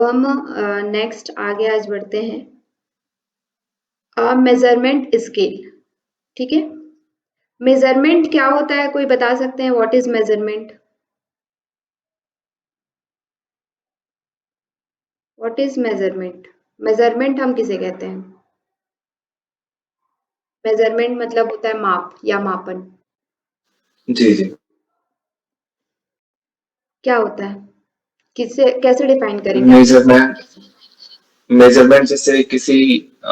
हम नेक्स्ट आगे आज बढ़ते हैं। मेजरमेंट स्केल, ठीक है। मेजरमेंट क्या होता है, कोई बता सकते हैं? What is measurement? What is measurement? Measurement हम किसे कहते हैं? मेजरमेंट मतलब होता है माप या मापन। जी जी। क्या होता है, किससे कैसे डिफाइन करेंगे आप इसको? मेजरमेंट मेजरमेंट जैसे किसी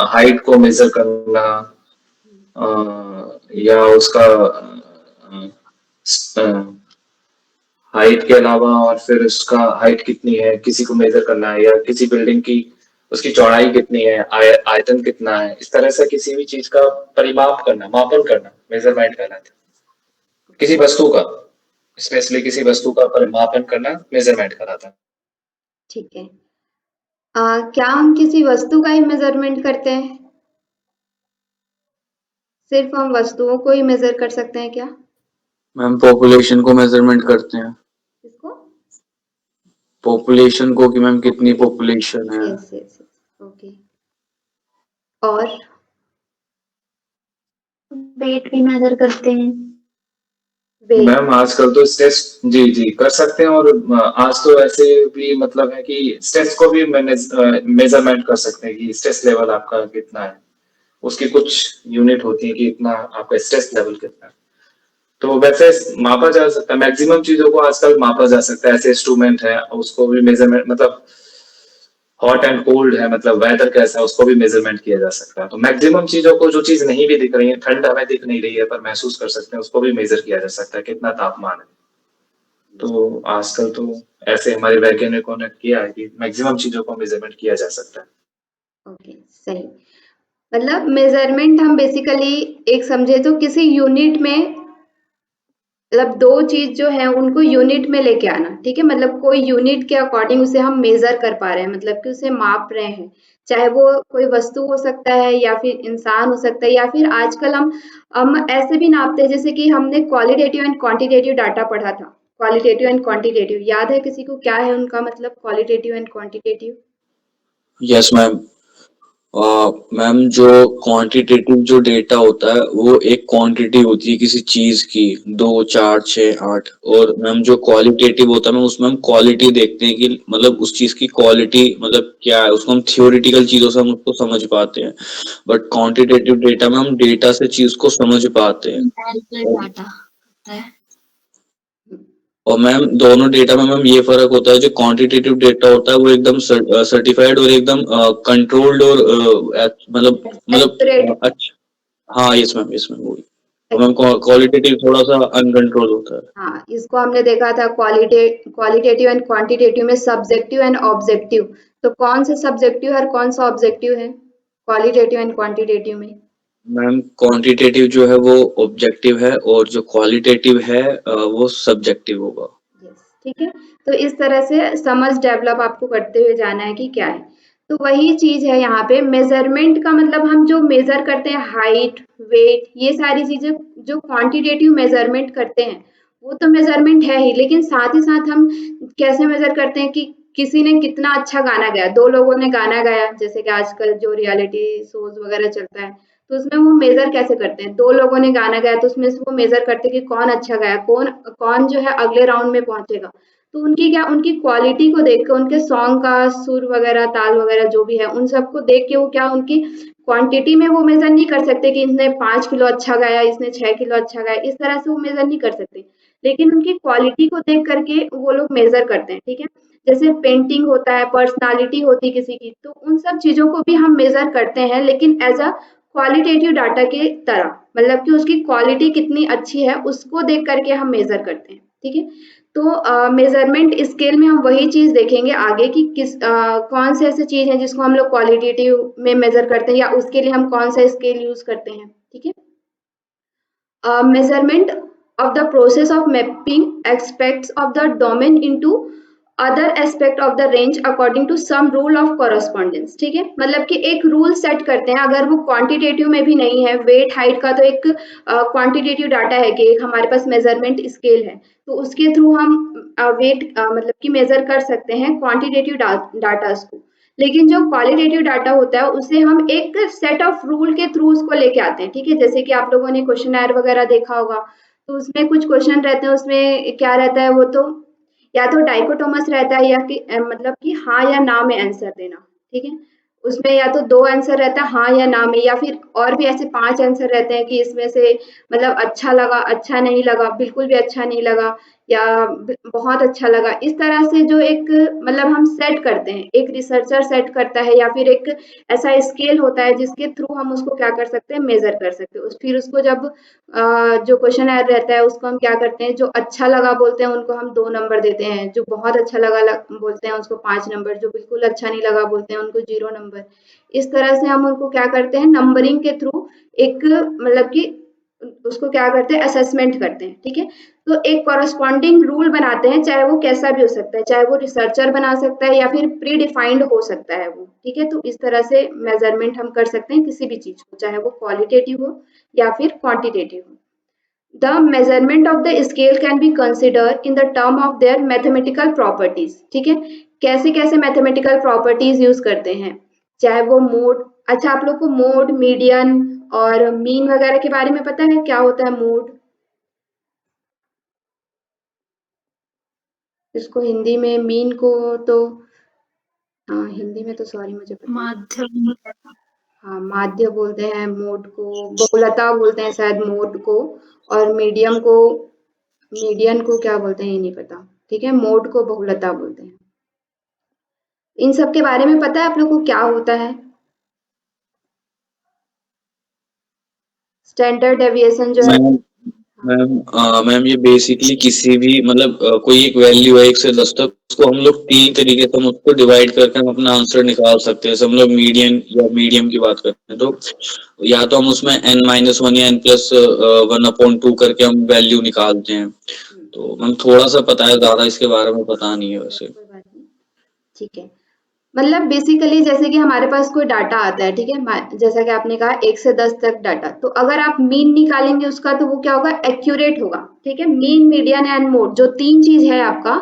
हाइट को मेजर करना, अ, या उसका हाइट के अलावा और फिर उसका हाइट कितनी है किसी को मेजर करना है, या किसी बिल्डिंग की उसकी चौड़ाई कितनी है, आयतन कितना है, इस तरह से किसी भी चीज का परिमाप करना, मापन करना मेजरमेंट कहलाता है। किसी वस्तु का, स्पेशली किसी वस्तु का परिमापन करना मेजरमेंट कहलाता है। ठीक है। क्या हम किसी वस्तु का ही मेजरमेंट करते हैं? सिर्फ हम वस्तुओं को ही मेजर कर सकते हैं क्या? मैम पॉपुलेशन को मेजरमेंट करते हैं। इसको? पॉपुलेशन को कि मैम कितनी पॉपुलेशन है। Yes yes, okay. और वेट भी मेजर करते हैं। वेट? मैम आजकल तो स्ट्रेस, जी जी कर सकते हैं, और आज तो ऐसे भी मतलब है कि स्ट्रेस को भी मेजरमेंट कर सकते हैं कि स्ट्रेस लेवल आपका कितना है। उसकी कुछ यूनिट होती है कि इतना आपका स्ट्रेस लेवल कितना है। तो वैसे मापा जा सकता है, मैक्सिमम चीजों को आजकल मापा जा सकता है। ऐसे इंस्ट्रूमेंट है, उसको भी मेजरमेंट मतलब हॉट एंड कोल्ड है, मतलब वेदर कैसा है उसको भी मेजरमेंट किया जा सकता है। तो मैक्सिमम चीजों को, जो चीज नहीं भी दिख रही है, ठंड हमें दिख नहीं रही है पर महसूस कर सकते हैं, उसको भी मेजर किया जा सकता है कितना तापमान है। तो आजकल तो ऐसे हमारे वैज्ञानिकों ने किया है कि मैक्सिमम चीजों को मेजरमेंट किया जा सकता है। ओके, सही। मतलब मेजरमेंट हम बेसिकली एक समझे तो किसी यूनिट में, मतलब दो चीज जो है उनको यूनिट में लेके आना, ठीक है। मतलब कोई यूनिट के अकॉर्डिंग उसे हम मेजर कर पा रहे हैं, मतलब कि उसे माप रहे हैं। चाहे वो कोई वस्तु हो सकता है या फिर इंसान हो सकता है, या फिर आजकल हम ऐसे भी नापते हैं, जैसे कि हमने क्वालिटेटिव एंड क्वांटिटेटिव डाटा पढ़ा था। क्वालिटेटिव एंड क्वांटिटेटिव याद है किसी को? क्या है उनका मतलब, qualitative and quantitative? Yes ma'am. Ma'am जो क्वांटिटेटिव जो डेटा होता है वो एक क्वांटिटी होती है किसी चीज की, 2 4 6 8। और मैम जो क्वालिटेटिव होता है मैम उसमें हम क्वालिटी देखते हैं कि मतलब उस चीज की क्वालिटी मतलब क्या है, उसको हम थियोरिटिकल चीजों से हम उसको समझ पाते हैं। बट क्वांटिटेटिव डेटा में हम डेटा से चीज को समझ पाते हैं। एम्पिरिकल डाटा होता है। और मैम दोनों डेटा में मैम ये फर्क होता है, जो क्वांटिटेटिव डेटा होता है वो एकदम सर्टिफाइड और एकदम कंट्रोल्ड और एक्यूरेट। अच्छा। हाँ यस मैम वही। और मैम क्वालिटेटिव थोड़ा सा अनकंट्रोल होता है। हाँ, इसको हमने देखा था क्वालिटेटिव एंड क्वांटिटेटिव में, सब्जेक्टिव एंड ऑब्जेक्टिव। तो कौन सा सब्जेक्टिव है और कौन सा ऑब्जेक्टिव है क्वालिटेटिव एंड क्वांटिटेटिव में? मैम क्वांटिटेटिव जो है वो ऑब्जेक्टिव है और जो क्वालिटेटिव है वो सब्जेक्टिव होगा। यस, ठीक है। तो इस तरह से समझ डेवलप आपको करते हुए जाना है कि क्या है। तो वही चीज है यहाँ पे, मेजरमेंट का मतलब हम जो मेजर करते हैं हाइट, वेट, ये सारी चीजें जो क्वांटिटेटिव मेजरमेंट करते हैं वो तो मेजरमेंट है ही, लेकिन साथ ही साथ हम कैसे मेजर करते हैं कि किसी ने कितना अच्छा गाना गाया, दो लोगों ने गाना गाया, जैसे कि आजकल जो रियलिटी शोज वगैरह चलता है, तो उसमें वो मेजर कैसे करते हैं? दो लोगों ने गाना गाया तो उसमें से वो मेजर करते हैं कि कौन अच्छा गाया, कौन कौन जो है अगले राउंड में पहुंचेगा। तो उनकी क्या, उनकी क्वालिटी को देख के, उनके सॉन्ग का सुर वगैरह, ताल वगैरह जो भी है, उन सबको देख के वो क्या, उनकी क्वांटिटी में वो मेजर नहीं कर सकते कि इसने 5 किलो अच्छा गाया, इसने 6 किलो अच्छा गाया, इस तरह से वो मेजर नहीं कर सकते। लेकिन उनकी क्वालिटी को देख करके वो लोग मेजर करते हैं, ठीक है। जैसे पेंटिंग होता है, पर्सनालिटी होती है किसी की, तो उन सब चीजों को भी हम मेजर करते हैं, लेकिन एज अ क्वालिटेटिव डाटा के तरह, मतलब कि उसकी क्वालिटी कितनी अच्छी है उसको देख करके हम मेजर करते हैं, ठीक है। तो मेजरमेंट स्केल में हम वही चीज देखेंगे आगे कि कौन से ऐसे चीज है जिसको हम लोग क्वालिटेटिव में मेजर करते हैं, या उसके लिए हम कौन सा स्केल यूज करते हैं, ठीक है। Measurement of the process of mapping aspects of the domain into other aspect of the range according to some rule of correspondence. ठीक है, मतलब कि एक रूल सेट करते हैं, अगर वो क्वांटिटेटिव में भी नहीं है, वेट हाइट का तो एक क्वांटिटेटिव डाटा है कि एक हमारे पास मेजरमेंट स्केल है, तो उसके थ्रू हम वेट मतलब कि मेजर कर सकते हैं क्वांटिटेटिव डाटा को। लेकिन जो क्वालिटेटिव डाटा होता है उसे हम एक सेट ऑफ रूल के थ्रू उसको लेके आते हैं। ठीक है, जैसे कि आप लोगों ने क्वेश्चनर वगैरह देखा होगा, तो उसमें कुछ क्वेश्चन रहते हैं, उसमें क्या रहता है, वो तो या तो डाइकोटोमस रहता है या कि मतलब कि हाँ या ना में आंसर देना। ठीक है, उसमें या तो 2 आंसर रहता है हाँ या ना में, या फिर और भी ऐसे 5 आंसर रहते हैं कि इसमें से मतलब अच्छा लगा, अच्छा नहीं लगा, बिल्कुल भी अच्छा नहीं लगा, या बहुत अच्छा लगा। इस तरह से जो एक मतलब हम सेट करते हैं, एक रिसर्चर सेट करता है, या फिर एक ऐसा स्केल होता है जिसके थ्रू हम उसको क्या कर सकते हैं, मेजर कर सकते हैं। फिर उसको जब जो क्वेश्चन रहता है उसको हम क्या करते हैं, जो अच्छा लगा बोलते हैं उनको हम 2 नंबर देते हैं, जो बहुत अच्छा लगा बोलते हैं उसको 5 नंबर, जो बिल्कुल अच्छा नहीं लगा बोलते हैं उनको 0 नंबर। इस तरह से हम उनको क्या करते हैं, नंबरिंग के थ्रू एक मतलब कि उसको क्या करते हैं, असेसमेंट करते हैं। ठीक है, तो एक कॉरस्पॉन्डिंग रूल बनाते हैं, चाहे वो कैसा भी हो सकता है, चाहे वो रिसर्चर बना सकता है या फिर प्री डिफाइंड हो सकता है वो। ठीक है, तो इस तरह से मेजरमेंट हम कर सकते हैं किसी भी चीज को, चाहे वो क्वालिटेटिव हो या फिर क्वांटिटेटिव हो। The measurement of the scale can be considered in the term of their mathematical properties। ठीक है, कैसे कैसे मैथमेटिकल प्रॉपर्टीज यूज करते हैं, चाहे वो मोड। अच्छा, आप लोग को मोड, मीडियन और मीन वगैरह के बारे में पता है, क्या होता है मोड? इसको हिंदी में मीन को तो हाँ, हिंदी में तो सॉरी मुझे पता नहीं। माध्यम। हाँ, माध्य बोलते हैं मोड को, बहुलता बोलते हैं शायद मोड को, और मीडियम को, मीडियन को क्या बोलते हैं ये नहीं पता। ठीक है, मोड को बहुलता बोलते हैं। इन सब के बारे में पता है आप लोग को क्या होता है? स्टैंडर्ड डेविएशन जो है। मैम हाँ, मैम ये बेसिकली किसी भी मतलब कोई एक वैल्यू है 1 से 10 तक, उसको हम लोग 3 तरीके से हम उसको डिवाइड करके हम अपना आंसर निकाल सकते हैं। जैसे हम लोग मीडियन या मीडियम की बात करते हैं, तो या तो हम उसमें n-1 या n+1/2 करके हम वैल्यू निकालते हैं। तो मैम थोड़ा सा पता है, ज्यादा इसके बारे में पता नहीं है वैसे। कोई बात नहीं। ठीक है, मतलब बेसिकली जैसे कि हमारे पास कोई डाटा आता है। ठीक है, जैसा कि आपने कहा 1 से 10 तक डाटा, तो अगर आप मीन निकालेंगे उसका तो वो क्या होगा, एक्यूरेट होगा। ठीक है, मीन, मीडियन एंड मोड जो 3 चीज है आपका,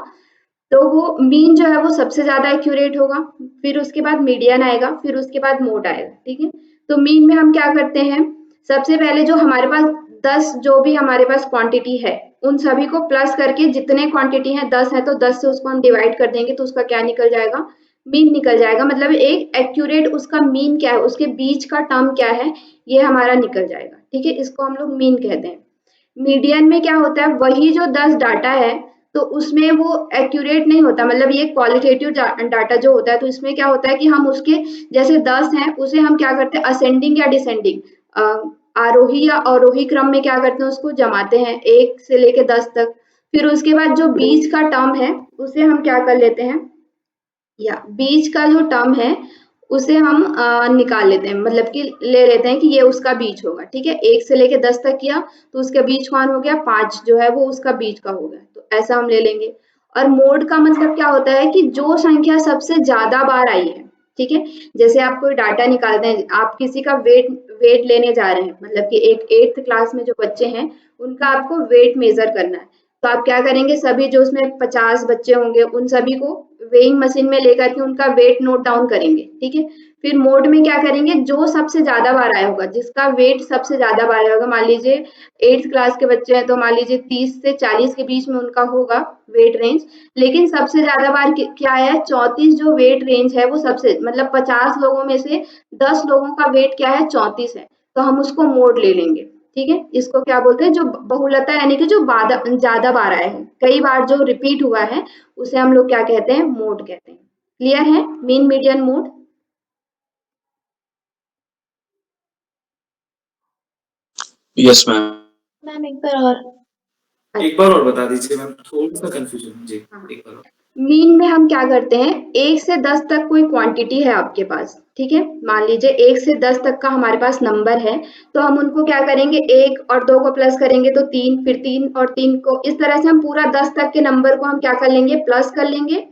तो वो मीन जो है वो सबसे ज्यादा एक्यूरेट होगा, फिर उसके बाद मीडियन आएगा, फिर उसके बाद मोड आएगा। ठीक है, तो मीन में हम क्या करते हैं, सबसे पहले जो हमारे पास 10 जो भी हमारे पास क्वांटिटी है उन सभी को प्लस करके, जितने क्वांटिटी है 10 है तो 10 से उसको हम डिवाइड कर देंगे, तो उसका क्या निकल जाएगा, मीन निकल जाएगा। मतलब एक एक्यूरेट उसका मीन क्या है, उसके बीच का टर्म क्या है, ये हमारा निकल जाएगा। ठीक है, इसको हम लोग मीन कहते हैं। मीडियन में क्या होता है, वही जो 10 डाटा है तो उसमें वो एक्यूरेट नहीं होता, मतलब ये क्वालिटेटिव डाटा जो होता है, तो इसमें क्या होता है कि हम उसके जैसे 10 हैं उसे हम क्या करते हैं, असेंडिंग या डिसेंडिंग, आरोही या अवरोही क्रम में क्या करते हैं, उसको जमाते हैं 1 से लेके 10 तक। फिर उसके बाद जो बीच का टर्म है उसे हम क्या कर लेते हैं, या बीच का जो टर्म है उसे हम निकाल लेते हैं, मतलब कि ले लेते हैं कि ये उसका बीच होगा। ठीक है, 1 से लेके 10 तक किया तो उसका बीच कौन हो गया, 5 जो है वो उसका बीच का हो गया, तो ऐसा हम ले लेंगे। और मोड का मतलब क्या होता है कि जो संख्या सबसे ज्यादा बार आई है। ठीक है, जैसे आप कोई डाटा निकालते हैं, आप किसी का वेट वेट लेने जा रहे हैं, मतलब कि एक 8th क्लास में जो बच्चे हैं उनका आपको वेट मेजर करना है, तो आप क्या करेंगे, सभी जो उसमें 50 बच्चे होंगे उन सभी को वेइंग मशीन में लेकर के उनका वेट नोट डाउन करेंगे। ठीक है, फिर मोड में क्या करेंगे, जो सबसे ज्यादा बार आया होगा, जिसका वेट सबसे ज्यादा बार आया होगा, मान लीजिए 8th क्लास के बच्चे हैं तो मान लीजिए 30 से 40 के बीच में उनका होगा वेट रेंज, लेकिन सबसे ज्यादा बार क्या है, 34 जो वेट रेंज है वो सबसे, मतलब 50 लोगों में से 10 लोगों का वेट क्या है, 34 है, तो हम उसको मोड ले लेंगे। ठीक है, इसको क्या बोलते हैं, जो बहुलता यानी कि जो ज्यादा बार आया है, कई बार जो रिपीट हुआ है उसे हम लोग क्या कहते हैं, मोड कहते हैं। क्लियर है, mean, median, mode? Yes ma'am. Ma'am एक बार और। एक बार और बता दीजिए मैम, थोड़ा सा कंफ्यूजन जी। हाँ, एक बार और। मीन में हम क्या करते हैं, 1 से 10 तक कोई क्वांटिटी है आपके पास। ठीक है, मान लीजिए 1 से 10 तक का हमारे पास नंबर है, तो हम उनको क्या करेंगे, 1 और 2 को प्लस करेंगे तो 3, फिर 3 और 3 को, इस तरह से हम पूरा 10 तक के नंबर को हम क्या कर लेंगे, प्लस कर लेंगे।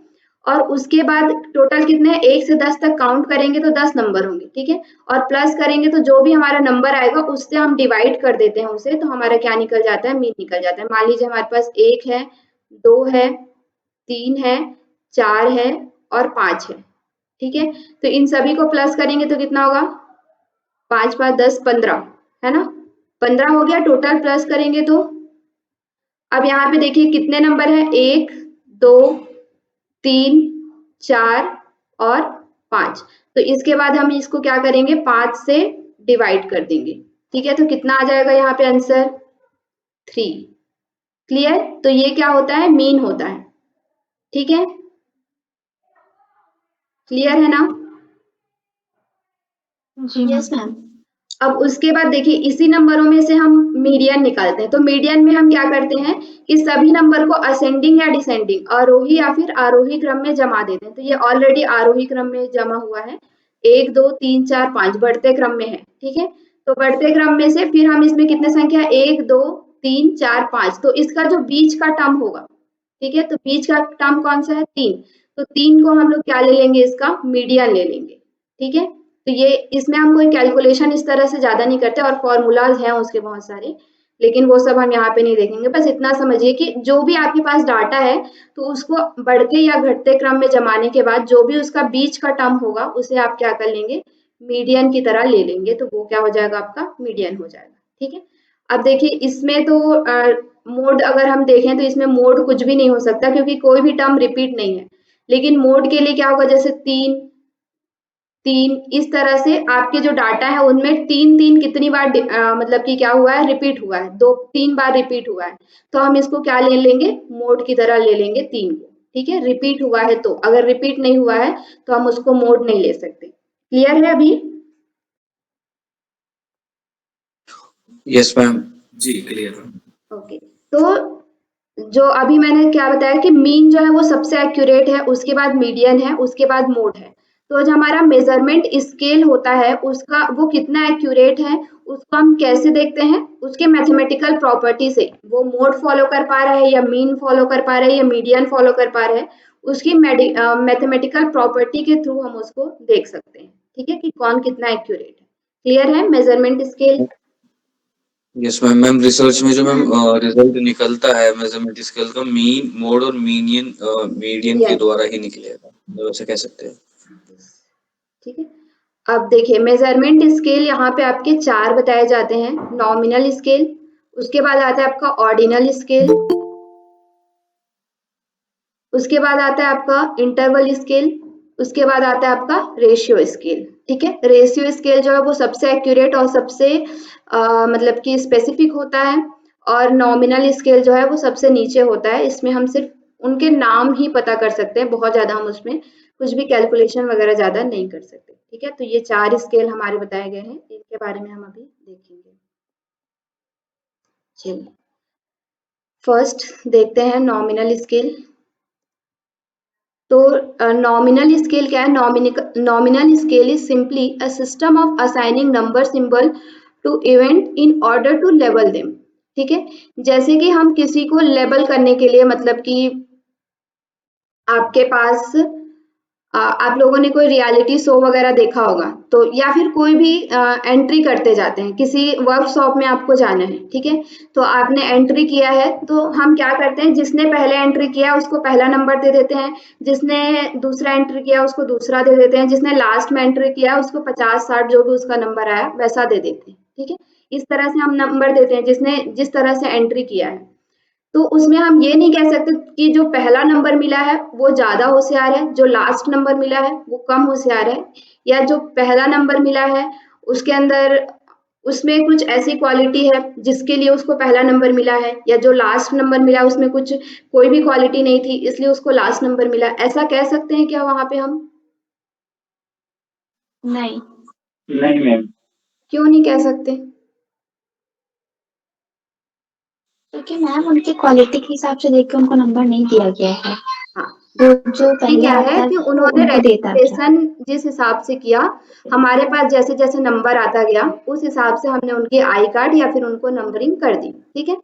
और उसके बाद टोटल कितने 1 से 10 तक काउंट करेंगे तो 10 नंबर होंगे, ठीक है। और प्लस करेंगे तो जो भी हमारा नंबर आएगा उससे हम डिवाइड कर देते हैं उसे, तो हमारा क्या निकल जाता है, मीन निकल जाता है। मान लीजिए हमारे पास 1 है, 2 है, 3 है, 4 है और 5 है, ठीक है। तो इन सभी को प्लस करेंगे तो कितना होगा, 5 5 10 15, है ना, 15 हो गया टोटल प्लस करेंगे तो। अब यहाँ पे देखिए कितने नंबर है, 1 2 3 4 और 5। तो इसके बाद हम इसको क्या करेंगे, 5 से डिवाइड कर देंगे, ठीक है। तो कितना आ जाएगा यहाँ पे आंसर, 3। क्लियर। तो ये क्या होता है, मीन होता है, ठीक है। क्लियर है ना। जी यस मैम। अब उसके बाद देखिए इसी नंबरों में से हम मीडियन निकालते हैं। तो मीडियन में हम क्या करते हैं कि सभी नंबर को असेंडिंग या डिसेंडिंग, आरोही या फिर आरोही क्रम में जमा देते हैं। तो ये ऑलरेडी आरोही क्रम में जमा हुआ है, 1 2 3 4 5 बढ़ते क्रम में है, ठीक है। तो बढ़ते क्रम में से फिर हम इसमें कितने संख्या, 1 2 3 4 5, तो इसका जो बीच का टर्म होगा, ठीक है, तो बीच का टर्म कौन सा है, 3। तो 3 को हम लोग क्या ले लेंगे, इसका मीडियन ले लेंगे, ठीक है। तो ये इसमें हम कोई कैलकुलेशन इस तरह से ज्यादा नहीं करते, और फॉर्मूलाज हैं उसके बहुत सारे, लेकिन वो सब हम यहाँ पे नहीं देखेंगे। बस इतना समझिए कि जो भी आपके पास डाटा है तो उसको बढ़ते या घटते क्रम में जमाने के बाद जो भी उसका बीच का टर्म होगा उसे आप क्या कर लेंगे, मीडियन की तरह ले लेंगे, तो वो क्या हो जाएगा, आपका मीडियन हो जाएगा, ठीक है। अब देखिए इसमें तो मोड अगर हम देखें तो इसमें मोड कुछ भी नहीं हो सकता, क्योंकि कोई भी टर्म रिपीट नहीं है। लेकिन मोड के लिए क्या होगा, जैसे 3 3 इस तरह से आपके जो डाटा है उनमें 3 कितनी बार मतलब कि क्या हुआ है, रिपीट हुआ है, 2 3 बार रिपीट हुआ है, तो हम इसको क्या ले लेंगे, मोड की तरह ले लेंगे 3 को, ठीक है। रिपीट हुआ है तो, अगर रिपीट नहीं हुआ है तो हम उसको मोड नहीं ले सकते। क्लियर है अभी। Yes ma'am. जी क्लियर। ओके। तो जो अभी मैंने क्या बताया कि मीन जो है वो सबसे एक्यूरेट है, उसके बाद मीडियन है, उसके बाद मोड है। तो जो हमारा मेजरमेंट स्केल होता है उसका वो कितना एक्यूरेट है, उसको हम कैसे देखते हैं, उसके मैथमेटिकल प्रॉपर्टी से, वो मोड फॉलो कर पा रहा है या मीन फॉलो कर पा रहा है या मीडियन फॉलो कर पा रहा है, उसकी मैथमेटिकल प्रॉपर्टी के थ्रू हम उसको देख सकते हैं, ठीक है, कि कौन कितना एक्यूरेट है। क्लियर है measurement scale. Yes ma'am. Ma'am research में जो मैम रिजल्ट निकलता है मेजरमेंट स्केल का, मीन मोड और मीडियन मीडियन के द्वारा ही निकलेगा, तो ऐसे कह सकते हैं। ठीक है। अब देखिए मेजरमेंट स्केल यहाँ पे आपके 4 बताए जाते हैं। नॉमिनल स्केल, उसके बाद आता है आपका ऑर्डिनल स्केल, उसके बाद आता है आपका इंटरवल स्केल, उसके बाद आता है आपका रेशियो स्केल, ठीक है। रेशियो स्केल जो है वो सबसे एक्यूरेट और सबसे मतलब कि स्पेसिफिक होता है, और नॉमिनल स्केल जो है वो सबसे नीचे होता है। इसमें हम सिर्फ उनके नाम ही पता कर सकते हैं, बहुत ज्यादा हम उसमें कुछ भी कैलकुलेशन वगैरह ज्यादा नहीं कर सकते, ठीक है। तो ये 4 स्केल हमारे बताए गए हैं, इनके बारे में हम अभी देखेंगे। चलिए फर्स्ट देखते हैं नॉमिनल स्केल। तो नॉमिनल स्केल क्या है, nominal scale is simply a system of assigning number symbol to event in order to label them, ठीक है। जैसे कि हम किसी को लेबल करने के लिए, मतलब कि आपके पास आप लोगों ने कोई रियलिटी शो वगैरह देखा होगा, तो या फिर कोई भी एंट्री करते जाते हैं, किसी वर्कशॉप में आपको जाना है, ठीक है। तो आपने एंट्री किया है, तो हम क्या करते हैं, जिसने पहले एंट्री किया उसको पहला नंबर दे देते हैं, जिसने दूसरा एंट्री किया उसको दूसरा दे देते हैं, जिसने लास्ट में एंट्री किया उसको 50 60 जो भी उसका नंबर आया वैसा दे देते हैं, ठीक है। इस तरह से हम नंबर देते हैं जिसने जिस तरह से एंट्री किया है। तो उसमें हम ये नहीं कह सकते कि जो पहला नंबर मिला है वो ज्यादा होशियार है, जो लास्ट नंबर मिला है वो कम होशियार है, या जो पहला नंबर मिला है उसके अंदर उसमें कुछ ऐसी क्वालिटी है जिसके लिए उसको पहला नंबर मिला है, या जो लास्ट नंबर मिला उसमें कुछ कोई भी क्वालिटी नहीं थी इसलिए उसको लास्ट नंबर मिला। ऐसा कह सकते हैं क्या वहां पे हम? नहीं। नहीं मैम। क्यों नहीं कह सकते? क्योंकि मैम उनकी क्वालिटी के हिसाब से देख के उनको नंबर नहीं दिया गया है, हाँ, वो जो ये पहले क्या है आता कि है वो उन्होंने उनको देता है। रजिस्ट्रेशन जिस हिसाब से किया, हमारे पास जैसे जैसे नंबर आता गया उस हिसाब से हमने उनके आई कार्ड या फिर उनको नंबरिंग कर दी, ठीक है।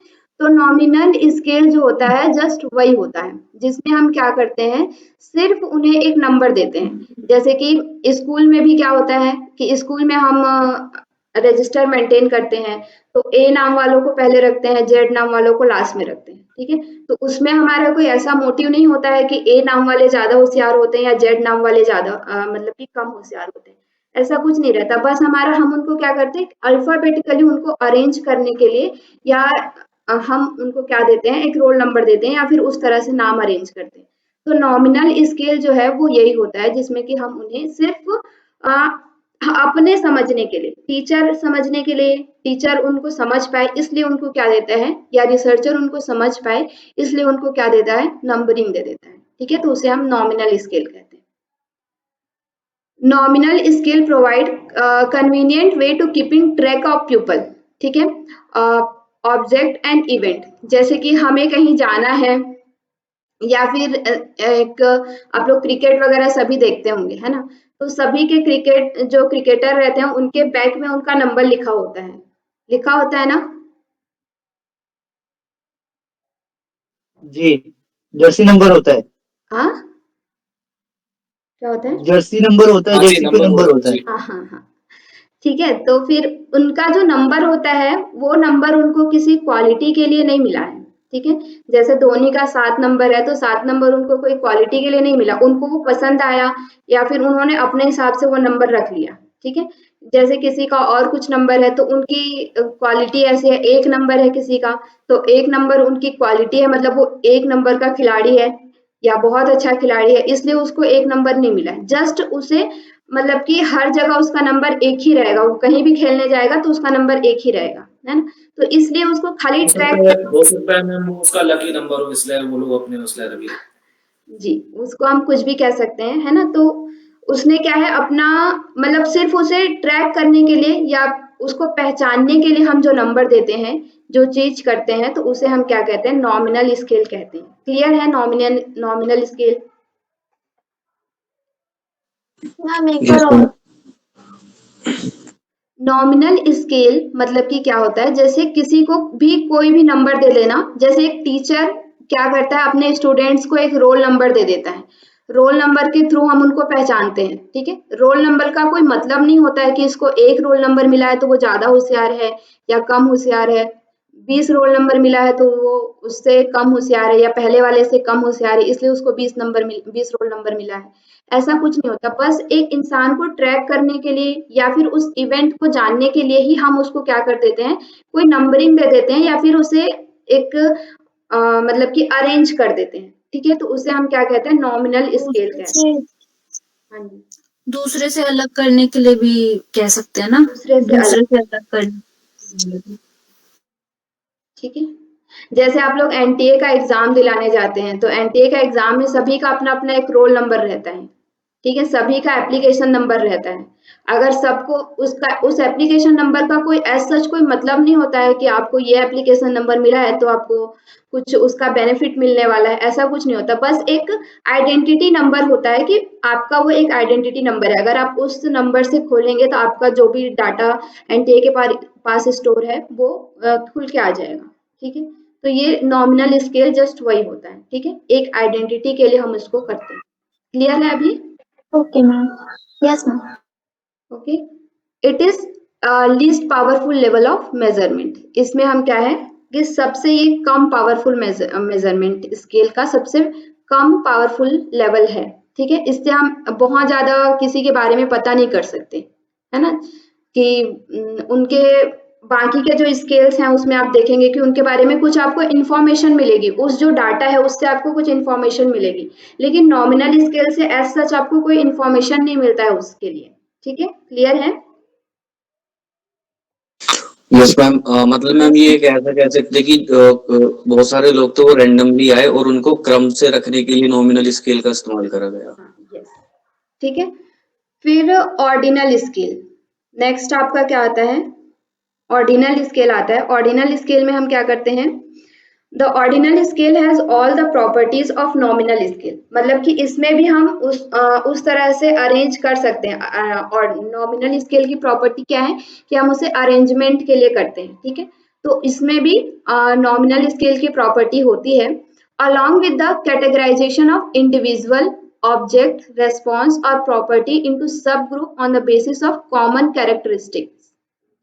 तो नॉमिनल स्केल जो होता है जस्ट वही होता है, जिसमें हम क्या करते हैं, सिर्फ उन्हें एक नंबर देते हैं। जैसे कि स्कूल में भी क्या होता है कि स्कूल में हम रजिस्टर मेंटेन करते हैं, तो ए नाम वालों को पहले रखते हैं, जेड नाम वालों को लास्ट में रखते हैं, ठीक है। तो उसमें हमारा कोई ऐसा मोटिव नहीं होता है कि ए नाम वाले ज्यादा होशियार होते हैं या जेड नाम वाले ज्यादा मतलब कि कम होशियार होते हैं, ऐसा कुछ नहीं रहता। बस हमारा, हम उनको क्या करते हैं, अल्फाबेटिकली उनको अरेंज करने के लिए, या हम उनको क्या देते हैं, एक रोल नंबर देते हैं या फिर उस तरह से नाम अरेंज करते हैं। तो नॉमिनल स्केल जो है वो यही होता है, जिसमें कि हम उन्हें सिर्फ अपने समझने के लिए, टीचर समझने के लिए, टीचर उनको समझ पाए इसलिए उनको क्या देता है, या रिसर्चर उनको समझ पाए इसलिए उनको क्या देता है, नंबरिंग दे देता है, ठीक है। तो उसे हम नॉमिनल स्केल कहते हैं। Nominal scale provide convenient way to keeping track of people, ठीक है, ऑब्जेक्ट एंड इवेंट। जैसे कि हमें कहीं जाना है, या फिर एक, आप लोग क्रिकेट वगैरह सभी देखते होंगे, है ना। तो सभी के क्रिकेट, जो क्रिकेटर रहते हैं उनके बैक में उनका नंबर लिखा होता है ना। जी, जर्सी नंबर होता है। हाँ, क्या होता है? जर्सी नंबर होता है, हाँ जी, जर्सी पे नंबर होता है। जी। हाँ हाँ हाँ, ठीक है। तो फिर उनका जो नंबर होता है, वो नंबर उनको किसी क्वालिटी के लिए नहीं मिला है, ठीक है। जैसे धोनी का 7 नंबर है, तो 7 नंबर उनको कोई क्वालिटी के लिए नहीं मिला, उनको वो पसंद आया, या फिर उन्होंने अपने हिसाब से वो नंबर रख लिया, ठीक है। जैसे किसी का और कुछ नंबर है, तो उनकी क्वालिटी ऐसी है, 1 नंबर है किसी का, तो 1 नंबर उनकी क्वालिटी है, मतलब वो 1 नंबर का खिलाड़ी है या बहुत अच्छा खिलाड़ी है, इसलिए उसको 1 नंबर नहीं मिला है। जस्ट उसे, मतलब कि हर जगह उसका नंबर एक ही रहेगा, वो कहीं भी खेलने जाएगा तो उसका नंबर एक ही रहेगा, है ना। तो इसलिए उसको खाली ट्रैक, हो सकता है मैम उसका लकी नंबर हो, इसलिए वो लोग अपने उसलिए रख लेते। जी, उसको हम कुछ भी कह सकते हैं, है ना। तो उसने क्या है, अपना मतलब सिर्फ उसे ट्रैक करने के लिए या उसको पहचानने के लिए हम जो नंबर देते हैं, जो चीज करते हैं, तो उसे हम क्या कहते हैं, नॉमिनल स्केल कहते हैं। क्लियर है नॉमिनल स्केल? मैम एक यस बार मैम। और। नॉमिनल स्केल मतलब कि क्या होता है, जैसे किसी को भी कोई भी नंबर दे देना। जैसे एक टीचर क्या करता है, अपने स्टूडेंट्स को एक रोल नंबर दे देता है, रोल नंबर के थ्रू हम उनको पहचानते हैं, ठीक है। रोल नंबर का कोई मतलब नहीं होता है कि इसको 1 रोल नंबर मिला है तो वो ज्यादा होशियार है या कम होशियार है, 20 रोल नंबर मिला है तो वो उससे कम होशियार है या पहले वाले से कम होशियार है, इसलिए उसको 20 रोल नंबर मिला है। ऐसा कुछ नहीं होता, बस एक इंसान को ट्रैक करने के लिए या फिर उस इवेंट को जानने के लिए ही हम उसको क्या कर देते हैं, कोई नंबरिंग दे देते हैं या फिर उसे एक मतलब कि अरेंज कर देते हैं, ठीक है। तो उसे हम क्या कहते हैं, नॉमिनल स्केल कहते हैं। हाँ जी, दूसरे से अलग करने के लिए भी कह सकते हैं ना, दूसरे से अलग, दूसरे से अलग करने। ठीक है। जैसे आप लोग एनटीए का एग्जाम दिलाने जाते हैं, तो एनटीए का एग्जाम में सभी का अपना अपना एक रोल नंबर रहता है, ठीक है, सभी का एप्लीकेशन नंबर रहता है। अगर सबको उसका, उस एप्लीकेशन नंबर का कोई एज सच कोई मतलब नहीं होता है कि आपको ये एप्लीकेशन नंबर मिला है तो आपको कुछ उसका बेनिफिट मिलने वाला है, ऐसा कुछ नहीं होता। बस एक आइडेंटिटी नंबर होता है कि आपका वो एक आइडेंटिटी नंबर है, अगर आप उस नंबर से खोलेंगे तो आपका जो भी डाटा एनटीए के पास स्टोर है वो खुल के आ जाएगा, ठीक है। तो ये नॉमिनल स्केल जस्ट वही होता है, ठीक है, एक आइडेंटिटी के लिए हम इसको करते हैं। क्लियर है अभी? Okay ma'am, yes ma'am. Okay, it is least powerful level of measurement. इसमें हम क्या है कि सबसे ये कम पावरफुल मेजरमेंट, स्केल का सबसे कम पावरफुल लेवल है, ठीक है। इससे हम बहुत ज्यादा किसी के बारे में पता नहीं कर सकते, है ना, कि उनके बाकी के जो स्केल्स हैं उसमें आप देखेंगे कि उनके बारे में कुछ आपको इन्फॉर्मेशन मिलेगी, उस जो डाटा है उससे आपको कुछ इन्फॉर्मेशन मिलेगी, लेकिन नॉमिनल स्केल से एज सच आपको कोई इन्फॉर्मेशन नहीं मिलता है उसके लिए, ठीक है। क्लियर है? Yes ma'am. मतलब मैम ये ऐसा कह सकते हैं कि बहुत सारे लोग तो वो रैंडमली आए और उनको क्रम से रखने के लिए नॉमिनल स्केल का इस्तेमाल करा गया। यस, ठीक है। फिर ऑर्डिनल स्केल, नेक्स्ट आपका क्या आता है, ऑर्डिनल स्केल आता है। ऑर्डिनल स्केल में हम क्या करते हैं, the ordinal scale has all the properties of nominal scale, मतलब कि इसमें भी हम उस तरह से अरेंज कर सकते हैं। और नॉमिनल स्केल की प्रॉपर्टी क्या है कि हम उसे अरेंजमेंट के लिए करते हैं, ठीक है। तो इसमें भी नॉमिनल स्केल की प्रॉपर्टी होती है। along with the categorization of individual object response or property into subgroup on the basis of common characteristics।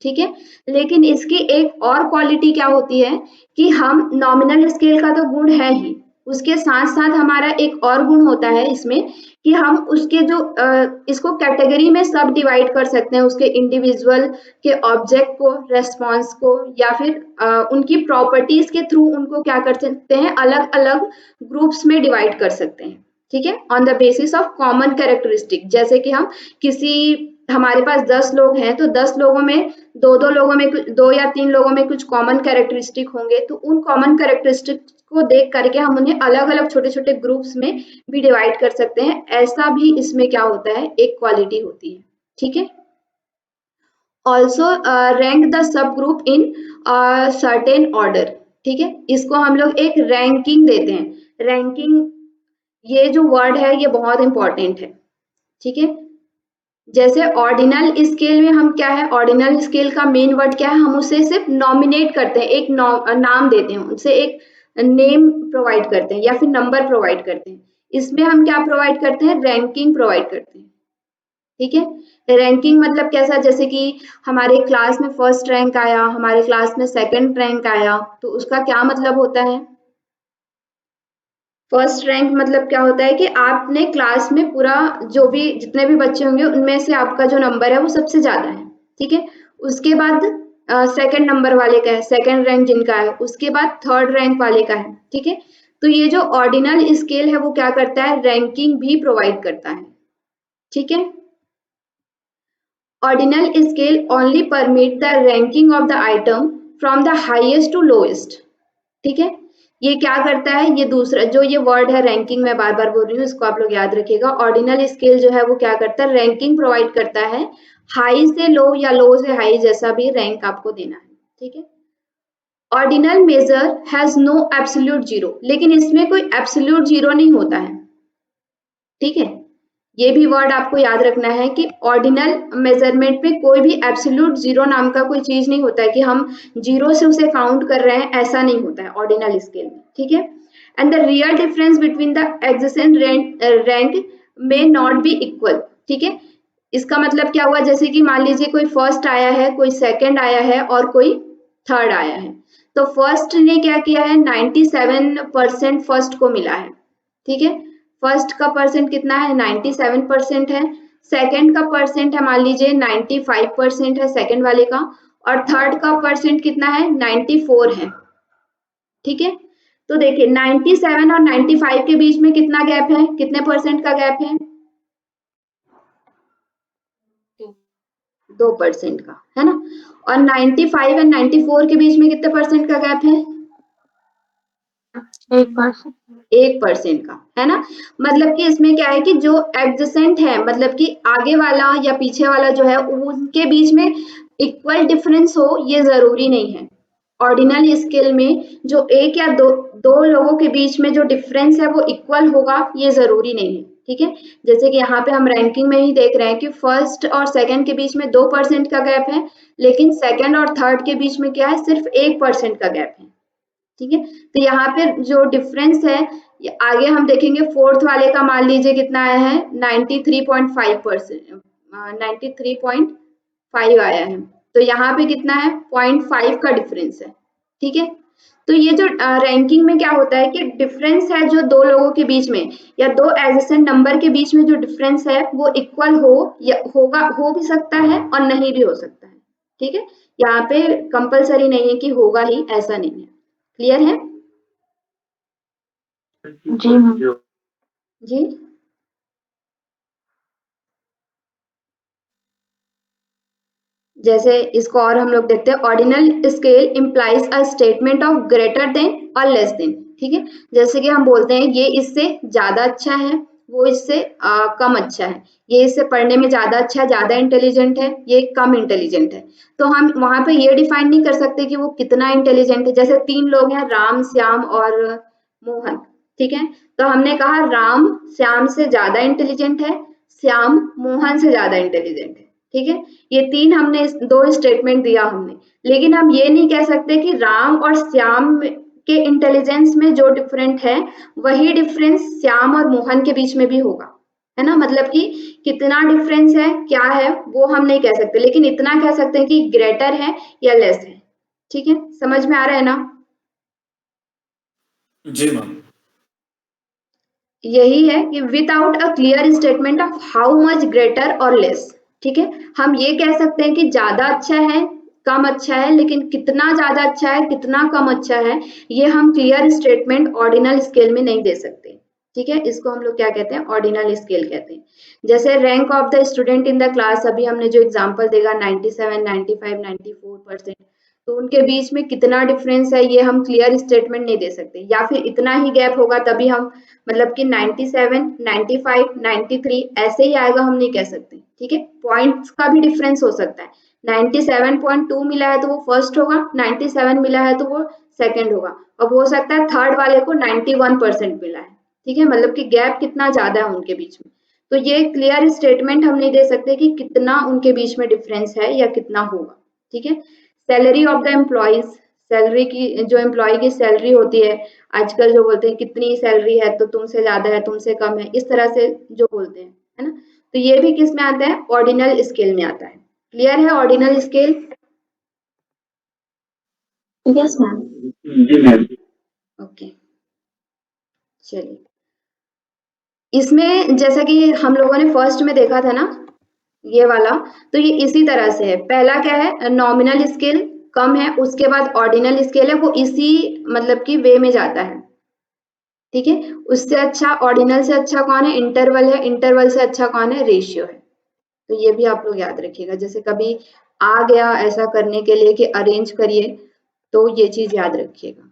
ठीक है, लेकिन इसकी एक और क्वालिटी क्या होती है कि हम नॉमिनल स्केल का तो गुण है ही, उसके साथ साथ हमारा एक और गुण होता है इसमें कि हम उसके जो इसको कैटेगरी में सब डिवाइड कर सकते हैं, उसके इंडिविजुअल के ऑब्जेक्ट को, रेस्पॉन्स को, या फिर उनकी प्रॉपर्टीज के थ्रू उनको क्या कर सकते हैं, अलग अलग ग्रुप्स में डिवाइड कर सकते हैं। ठीक है, on the basis of common characteristic. जैसे कि हम हमारे पास 10 लोग हैं तो 10 लोगों में दो लोगों में 2 या 3 लोगों में कुछ कॉमन कैरेक्टरिस्टिक होंगे, तो उन कॉमन कैरेक्टरिस्टिक को देख करके हम उन्हें अलग अलग छोटे छोटे ग्रुप्स में भी डिवाइड कर सकते हैं। ऐसा भी इसमें क्या होता है, एक क्वालिटी होती है। ठीक है, also rank the sub group in certain order. ठीक है, इसको हम लोग एक रैंकिंग देते हैं। रैंकिंग, ये जो वर्ड है ये बहुत इंपॉर्टेंट है। ठीक है, जैसे ऑर्डिनल स्केल में हम क्या है, ऑर्डिनल स्केल का मेन वर्ड क्या है, हम उसे सिर्फ नॉमिनेट करते हैं, एक नाम देते हैं, उसे एक नेम प्रोवाइड करते हैं या फिर नंबर प्रोवाइड करते हैं। इसमें हम क्या प्रोवाइड करते हैं, रैंकिंग प्रोवाइड करते हैं। ठीक है, रैंकिंग मतलब कैसा, जैसे कि हमारे क्लास में फर्स्ट रैंक आया, हमारे क्लास में सेकंड रैंक आया, तो उसका क्या मतलब होता है। फर्स्ट रैंक मतलब क्या होता है कि आपने क्लास में पूरा जो भी जितने भी बच्चे होंगे उनमें से आपका जो नंबर है वो सबसे ज्यादा है। ठीक है, उसके बाद सेकंड नंबर वाले का है, सेकंड रैंक जिनका है, उसके बाद थर्ड रैंक वाले का है। ठीक है, तो ये जो ऑर्डिनल स्केल है वो क्या करता है, रैंकिंग भी प्रोवाइड करता है। ठीक है, ordinal scale only permit the ranking of the item from the highest to lowest. ठीक है, ये क्या करता है, ये दूसरा जो ये वर्ड है रैंकिंग, मैं बार बार बोल रही हूँ, इसको आप लोग याद रखिएगा। ऑर्डिनल स्केल जो है वो क्या करता है, रैंकिंग प्रोवाइड करता है, हाई से लो या लो से हाई, जैसा भी रैंक आपको देना है। ठीक है, ordinal measure has no absolute zero, लेकिन इसमें कोई एब्सोल्यूट जीरो नहीं होता है। ठीक है, ये भी वर्ड आपको याद रखना है कि ऑर्डिनल मेजरमेंट में कोई भी एब्सोल्यूट जीरो नाम का कोई चीज नहीं होता है कि हम जीरो से उसे काउंट कर रहे हैं, ऐसा नहीं होता है ऑर्डिनल स्केल में। ठीक है, and the real difference between the adjacent rank में नॉट बी इक्वल। ठीक है, इसका मतलब क्या हुआ, जैसे कि मान लीजिए कोई फर्स्ट आया है, कोई सेकंड आया है और कोई थर्ड आया है, तो फर्स्ट ने क्या किया है, 97% फर्स्ट को मिला है। ठीक है, फर्स्ट का परसेंट कितना है, 97% है। सेकंड का परसेंट है मान लीजिए 95% है सेकंड वाले का, और थर्ड का परसेंट कितना है, 94 है। ठीक है, तो देखिए 97 और 95 के बीच में कितना गैप है, कितने परसेंट का गैप है, 2% का, है ना। और 95 और 94 के बीच में कितने परसेंट का गैप है, 1% का, है ना। मतलब कि इसमें क्या है कि जो एडजेसेंट है, मतलब कि आगे वाला या पीछे वाला जो है, उनके बीच में इक्वल डिफरेंस हो ये जरूरी नहीं है। ऑर्डिनल स्केल में जो एक या दो लोगों के बीच में जो डिफरेंस है वो इक्वल होगा ये जरूरी नहीं है। ठीक है, जैसे कि यहाँ पे हम रैंकिंग में ही देख रहे हैं कि फर्स्ट और सेकंड के बीच में 2% का गैप है, लेकिन सेकंड और थर्ड के बीच में क्या है, सिर्फ 1% का गैप है। ठीक है, तो यहाँ पे जो डिफरेंस है, आगे हम देखेंगे फोर्थ वाले का मान लीजिए कितना आया है, 93.5%, 93.5 आया है, तो यहाँ पे कितना है, 0.5 का डिफरेंस है। ठीक है, तो ये जो रैंकिंग में क्या होता है कि डिफरेंस है जो दो लोगों के बीच में या दो एडजेसेंट नंबर के बीच में जो डिफरेंस है वो इक्वल हो या होगा, हो भी सकता है और नहीं भी हो सकता है। ठीक है, यहाँ पे कंपलसरी नहीं है कि होगा ही, ऐसा नहीं है। क्लियर है जी मैम। जी। जैसे इसको और हम लोग देखते हैं, ordinal scale implies a statement of greater than और लेस देन। ठीक है, जैसे कि हम बोलते हैं ये इससे ज्यादा अच्छा है, वो इससे कम अच्छा है, ये इससे पढ़ने में ज्यादा अच्छा है, ज्यादा इंटेलिजेंट है, ये कम इंटेलिजेंट है। तो हम वहां पे ये डिफाइन नहीं कर सकते कि वो कितना इंटेलिजेंट है। जैसे 3 लोग हैं, राम, श्याम और मोहन। ठीक है, तो हमने कहा राम श्याम से ज्यादा इंटेलिजेंट है, श्याम मोहन से ज्यादा इंटेलिजेंट है। ठीक है, ये 3 हमने 2 स्टेटमेंट दिया हमने, लेकिन हम ये नहीं कह सकते कि राम और श्याम के इंटेलिजेंस में जो डिफरेंट है वही डिफरेंस श्याम और मोहन के बीच में भी होगा, है ना। मतलब कि कितना डिफरेंस है, क्या है, वो हम नहीं कह सकते, लेकिन इतना कह सकते हैं कि ग्रेटर है या लेस है। ठीक है, समझ में आ रहा है ना। जी मैम। यही है कि without a clear statement of how much greater और लेस, ठीक है, हम ये कह सकते हैं कि ज्यादा अच्छा है, कम अच्छा है, लेकिन कितना ज्यादा अच्छा है, कितना कम अच्छा है, ये हम क्लियर स्टेटमेंट ऑर्डिनल स्केल में नहीं दे सकते। ठीक है, इसको हम लोग क्या कहते हैं, ऑर्डिनल स्केल कहते हैं। जैसे rank of the student in the class, अभी हमने जो एग्जांपल देखा 97, 95, 94%, तो उनके बीच में कितना डिफरेंस है ये हम क्लियर स्टेटमेंट नहीं दे सकते, या फिर इतना ही गैप होगा तभी हम, मतलब कि 97, 95, 93 ऐसे ही आएगा, हम नहीं कह सकते। ठीक है, पॉइंट्स का भी डिफरेंस हो सकता है, 97.2 मिला है तो वो फर्स्ट होगा, 97 मिला है तो वो सेकंड होगा, अब हो सकता है थर्ड वाले को 91% मिला है। ठीक है, मतलब कि गैप कितना ज्यादा है उनके बीच में, तो ये क्लियर स्टेटमेंट हम नहीं दे सकते कि कितना उनके बीच में डिफरेंस है या कितना होगा। ठीक है, salary of the employees, salary की, जो एम्प्लॉय की सैलरी होती है, आजकल जो बोलते हैं कितनी सैलरी है तो तुमसे ज्यादा है, तुमसे कम है, इस तरह से जो बोलते हैं, है ना, तो ये भी किस में आता है, ऑर्डिनल स्केल में आता है। क्लियर है ऑर्डिनल स्केल। Yes ma'am. जी मैम। ओके, चलिए, इसमें जैसा कि हम लोगों ने फर्स्ट में देखा था ना ये वाला, तो ये इसी तरह से है। पहला क्या है, नॉमिनल स्केल कम है, उसके बाद ऑर्डिनल स्केल है, वो इसी मतलब कि वे में जाता है। ठीक है, उससे अच्छा, ऑर्डिनल से अच्छा कौन है, इंटरवल है, इंटरवल से अच्छा कौन है, रेशियो है। तो ये भी आप लोग याद रखिएगा, जैसे कभी आ गया ऐसा करने के लिए कि अरेंज करिए, तो ये चीज याद रखिएगा।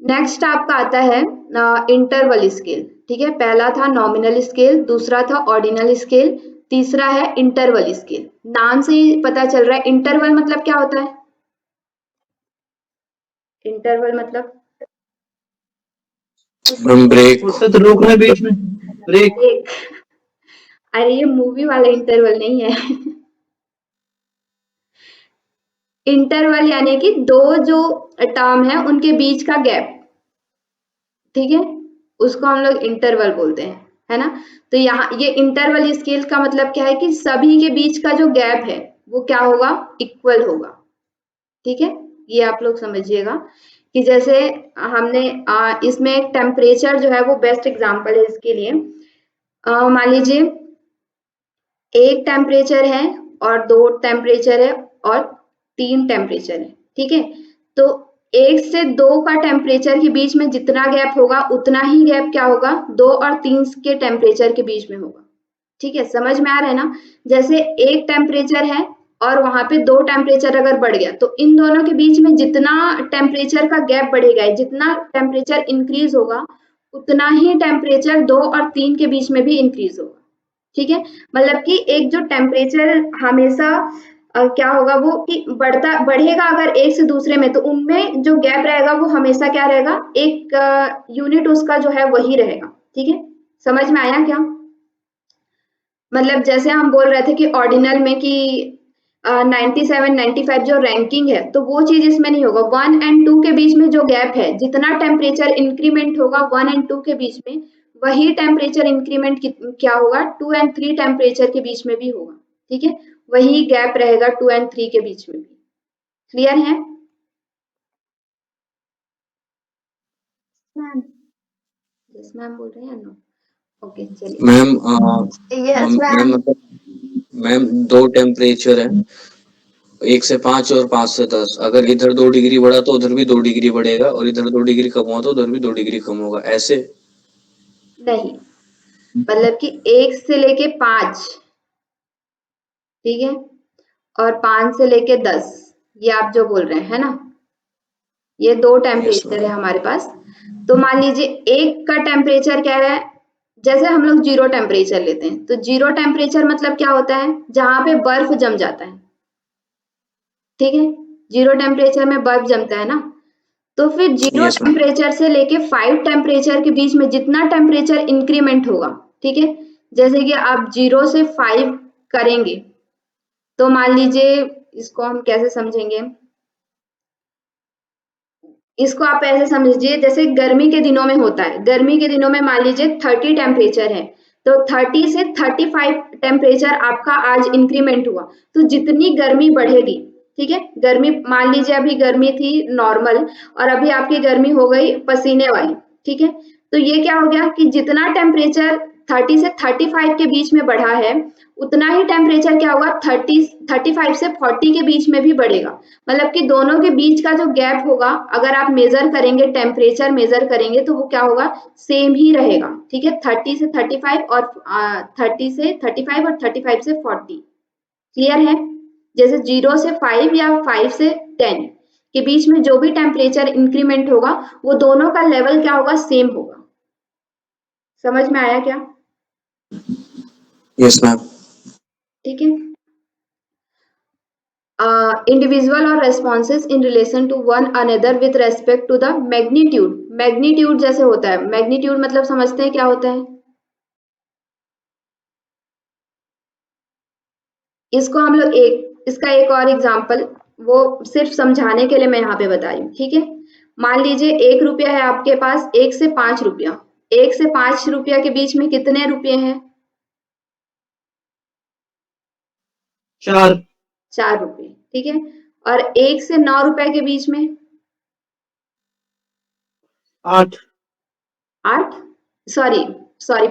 नेक्स्ट आपका आता है इंटरवल स्केल। ठीक है, पहला था नॉमिनल स्केल, दूसरा था ऑर्डिनल स्केल, तीसरा है इंटरवल स्केल। नाम से ही पता चल रहा है इंटरवल मतलब क्या होता है, इंटरवल मतलब मैम ब्रेक। उससे तो रोकना बीच में, ब्रेक। एक, अरे ये मूवी वाला इंटरवल नहीं है इंटरवल यानी कि दो जो टर्म है उनके बीच का गैप, ठीक है, उसको हम लोग इंटरवल बोलते हैं, है ना। तो यहाँ ये इंटरवल स्केल का मतलब क्या है कि सभी के बीच का जो गैप है वो क्या होगा, इक्वल होगा। ठीक है, ये आप लोग समझिएगा कि जैसे हमने इसमें एक टेम्परेचर जो है वो बेस्ट एग्जांपल है इसके लिए। मान लीजिए एक टेम्परेचर है और 2 टेम्परेचर है और 3 टेम्परेचर है। ठीक है, तो 1 से 2 का टेम्परेचर के बीच में जितना गैप होगा उतना ही गैप क्या होगा, 2 और 3 के टेम्परेचर के बीच में होगा। ठीक है, समझ में आ रहा है ना। जैसे एक टेम्परेचर है और वहां पे 2 टेम्परेचर अगर बढ़ गया तो इन दोनों के बीच में जितना टेम्परेचर का गैप बढ़ेगा, जितना टेम्परेचर इंक्रीज होगा उतना ही टेम्परेचर 2 और 3 के बीच में भी इंक्रीज होगा। ठीक है, मतलब कि एक जो टेम्परेचर हमेशा क्या होगा वो कि बढ़ेगा अगर एक से दूसरे में, तो उनमें जो गैप रहेगा वो हमेशा क्या रहेगा, एक यूनिट उसका जो है वही रहेगा। ठीक है, समझ में आया क्या। मतलब जैसे हम बोल रहे थे कि ऑर्डिनल में कि 97, 95 जो रैंकिंग है, तो वो चीज इसमें नहीं होगा। 1 एंड 2 के बीच में जो गैप है, जितना टेम्परेचर इंक्रीमेंट होगा 1 एंड 2 के बीच में, वही टेम्परेचर इंक्रीमेंट क्या होगा 2 एंड 3 टेम्परेचर के बीच में भी होगा। ठीक है, वही गैप रहेगा 2 एंड 3 के बीच में भी। क्लियर है। मैम। यस मैम बोल रहे हैं नो। ओके चलिए। Ma'am yes ma'am ma'am. मतलब मैम 2 टेम्परेचर है, 1 से 5 और 5 से 10। अगर इधर 2 डिग्री बढ़ा तो उधर भी 2 डिग्री बढ़ेगा, और इधर 2 डिग्री कम हुआ तो उधर भी 2 डिग्री कम होगा, ऐसे। नहीं, मतलब कि 1 से लेके 5, ठीक है, और 5 से लेके 10, ये आप जो बोल रहे हैं, है ना, ये 2 यस टेम्परेचर है मैम। हमारे पास। तो मान लीजिए एक का टेम्परेचर क्या है, जैसे हम लोग 0 टेम्परेचर लेते हैं, तो 0 टेम्परेचर मतलब क्या होता है, जहां पे बर्फ जम जाता है। ठीक है, 0 टेम्परेचर में बर्फ जमता है ना, तो फिर 0 यस मैम। टेम्परेचर से लेके 5 टेम्परेचर के बीच में जितना टेम्परेचर इंक्रीमेंट होगा, ठीक है, जैसे कि आप 0 से 5 करेंगे, तो मान लीजिए इसको हम कैसे समझेंगे, इसको आप ऐसे समझिए जैसे गर्मी के दिनों में होता है, गर्मी के दिनों में मान लीजिए 30 टेम्परेचर है, तो 30 से 35 टेम्परेचर आपका आज इंक्रीमेंट हुआ, तो जितनी गर्मी बढ़ेगी, ठीक है, गर्मी मान लीजिए अभी गर्मी थी नॉर्मल और अभी आपकी गर्मी हो गई पसीने वाली, ठीक है, तो ये क्या हो गया कि जितना टेम्परेचर 30 से 35 के बीच में बढ़ा है, उतना ही टेम्परेचर क्या होगा 35 से 40 के बीच में भी बढ़ेगा, मतलब कि दोनों के बीच का जो गैप होगा, अगर आप मेजर करेंगे, टेम्परेचर मेजर करेंगे, तो वो क्या होगा, सेम ही रहेगा, ठीक है, 30 से 35 और 30 से 35 और 35 से 40, क्लियर है। जैसे 0 से 5 या 5 से 10 के बीच में जो भी टेम्परेचर इंक्रीमेंट होगा, वो दोनों का लेवल क्या होगा, सेम होगा। समझ में आया क्या? Yes ma'am. ठीक है। Individual or responses in relation to one another with respect to the magnitude, magnitude जैसे होता है, magnitude मतलब समझते हैं क्या होता है, इसको हम लोग इसका एक और एग्जांपल, वो सिर्फ समझाने के लिए मैं यहाँ पे बता रही हूँ, ठीक है। मान लीजिए 1 रुपया है आपके पास, 1 से 5 रुपया, 1 से 5 रुपया के बीच में कितने रुपये हैं? 4 4 रुपये, ठीक है, और 1 से 9 रुपए के बीच में 8 8, सॉरी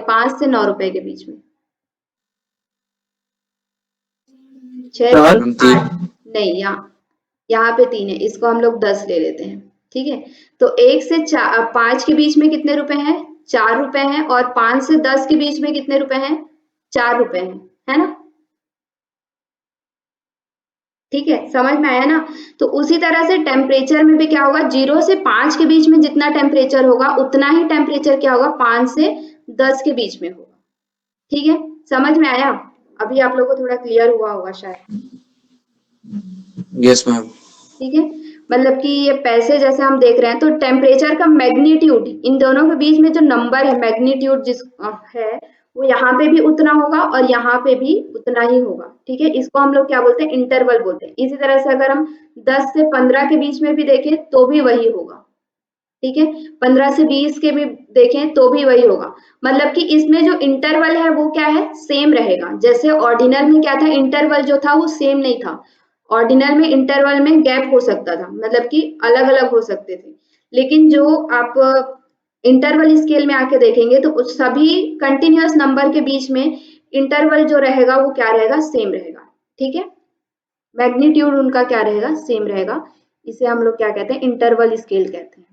5 से 9 रुपए के बीच में 6, 4 मैम 3। 8, नहीं, यहाँ पे 3 है, इसको हम लोग 10 ले लेते हैं, ठीक है, तो 1 से 5 के बीच में कितने रुपए हैं? 4 रुपए हैं, और 5 से 10 के बीच में कितने रुपए हैं? 4 रुपए हैं, है ना? ठीक है, समझ में आया ना? तो उसी तरह से टेम्परेचर में भी क्या होगा, 0 से 5 के बीच में जितना टेम्परेचर होगा, उतना ही टेम्परेचर क्या होगा, 5 से 10 के बीच में होगा, ठीक है, समझ में आया? अभी आप लोगों को थोड़ा क्लियर हुआ होगा शायद। Yes ma'am. ठीक है, मतलब कि ये पैसे जैसे हम देख रहे हैं, तो टेम्परेचर का मैग्नीट्यूड, इन दोनों के बीच में जो नंबर है, मैग्नीट्यूड जिस है, वो यहाँ पे भी उतना होगा और यहाँ पे भी उतना ही होगा, ठीक है, इसको हम लोग क्या बोलते हैं, इंटरवल बोलते हैं। इसी तरह से अगर हम 10 से 15 के बीच में भी देखें तो भी वही होगा, ठीक है, 15 से 20 के भी देखें तो भी वही होगा, मतलब कि इसमें जो इंटरवल है वो क्या है, सेम रहेगा। जैसे ऑर्डिनल में क्या था, इंटरवल जो था वो सेम नहीं था, ऑर्डिनल में इंटरवल में गैप हो सकता था, मतलब कि अलग अलग हो सकते थे, लेकिन जो आप इंटरवल स्केल में आके देखेंगे तो उस सभी कंटिन्यूअस नंबर के बीच में इंटरवल जो रहेगा वो क्या रहेगा, सेम रहेगा, ठीक है, मैग्नीट्यूड उनका क्या रहेगा, सेम रहेगा, इसे हम लोग क्या कहते हैं, इंटरवल स्केल कहते हैं।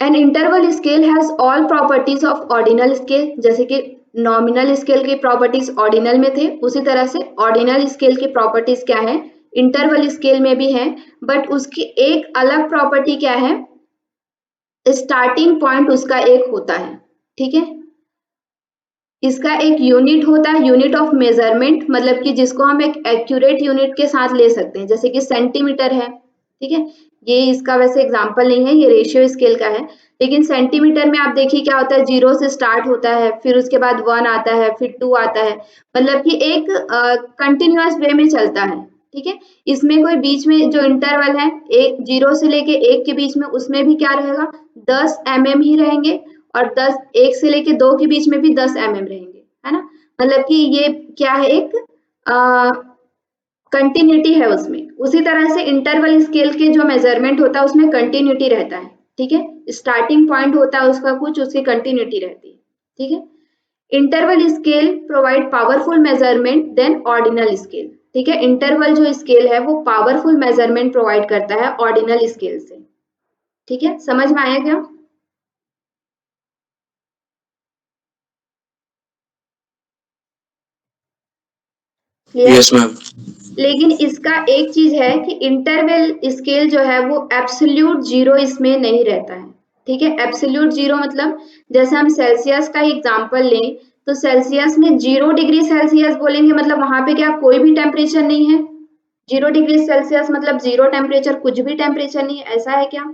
An interval scale has all properties of ordinal scale, जैसे कि नॉमिनल स्केल की प्रॉपर्टीज ऑर्डिनल में थे, उसी तरह से ऑर्डिनल स्केल की प्रॉपर्टीज क्या है, इंटरवल स्केल में भी है, बट उसकी एक अलग प्रॉपर्टी क्या है, स्टार्टिंग पॉइंट उसका एक होता है, ठीक है, इसका एक यूनिट होता है, यूनिट ऑफ मेजरमेंट, मतलब कि जिसको हम एक एक्यूरेट यूनिट के साथ ले सकते हैं, जैसे कि सेंटीमीटर है, ठीक है, ये इसका वैसे एग्जांपल नहीं है, ये रेशियो स्केल का है, लेकिन सेंटीमीटर में आप देखिए क्या होता है, 0 से स्टार्ट होता है, फिर उसके बाद 1 आता है, फिर 2 आता है, मतलब कि एक कंटिन्यूअस वे में चलता है, ठीक है, इसमें कोई बीच में जो इंटरवल है, 0 से लेके 1 के बीच में, उसमें भी क्या रहेगा, 10 mm ही रहेंगे, और 1 से लेके 2 के बीच में भी 10 mm रहेंगे, है ना, मतलब कि ये क्या है, एक कंटिन्यूटी है उसमें। उसी तरह से इंटरवल स्केल के जो मेजरमेंट होता है उसमें कंटिन्यूटी रहता है, ठीक है, स्टार्टिंग पॉइंट होता है उसका कुछ, उसकी कंटिन्यूटी रहती है, ठीक है, interval scale provide powerful measurement than ordinal scale, ठीक है, इंटरवल जो स्केल है वो पावरफुल मेजरमेंट प्रोवाइड करता है ऑर्डिनल स्केल से, ठीक है, समझ में आया क्या? क्लियर? Yes ma'am. लेकिन इसका एक चीज है कि इंटरवल स्केल जो है वो एब्सोल्यूट जीरो इसमें नहीं रहता है, ठीक है, एब्सोल्यूट जीरो मतलब जैसे हम सेल्सियस का एग्जांपल लें, तो सेल्सियस में 0 डिग्री सेल्सियस बोलेंगे, मतलब वहां पे क्या कोई भी टेम्परेचर नहीं है, 0 डिग्री सेल्सियस मतलब जीरो टेम्परेचर, कुछ भी टेम्परेचर नहीं है, ऐसा है क्या?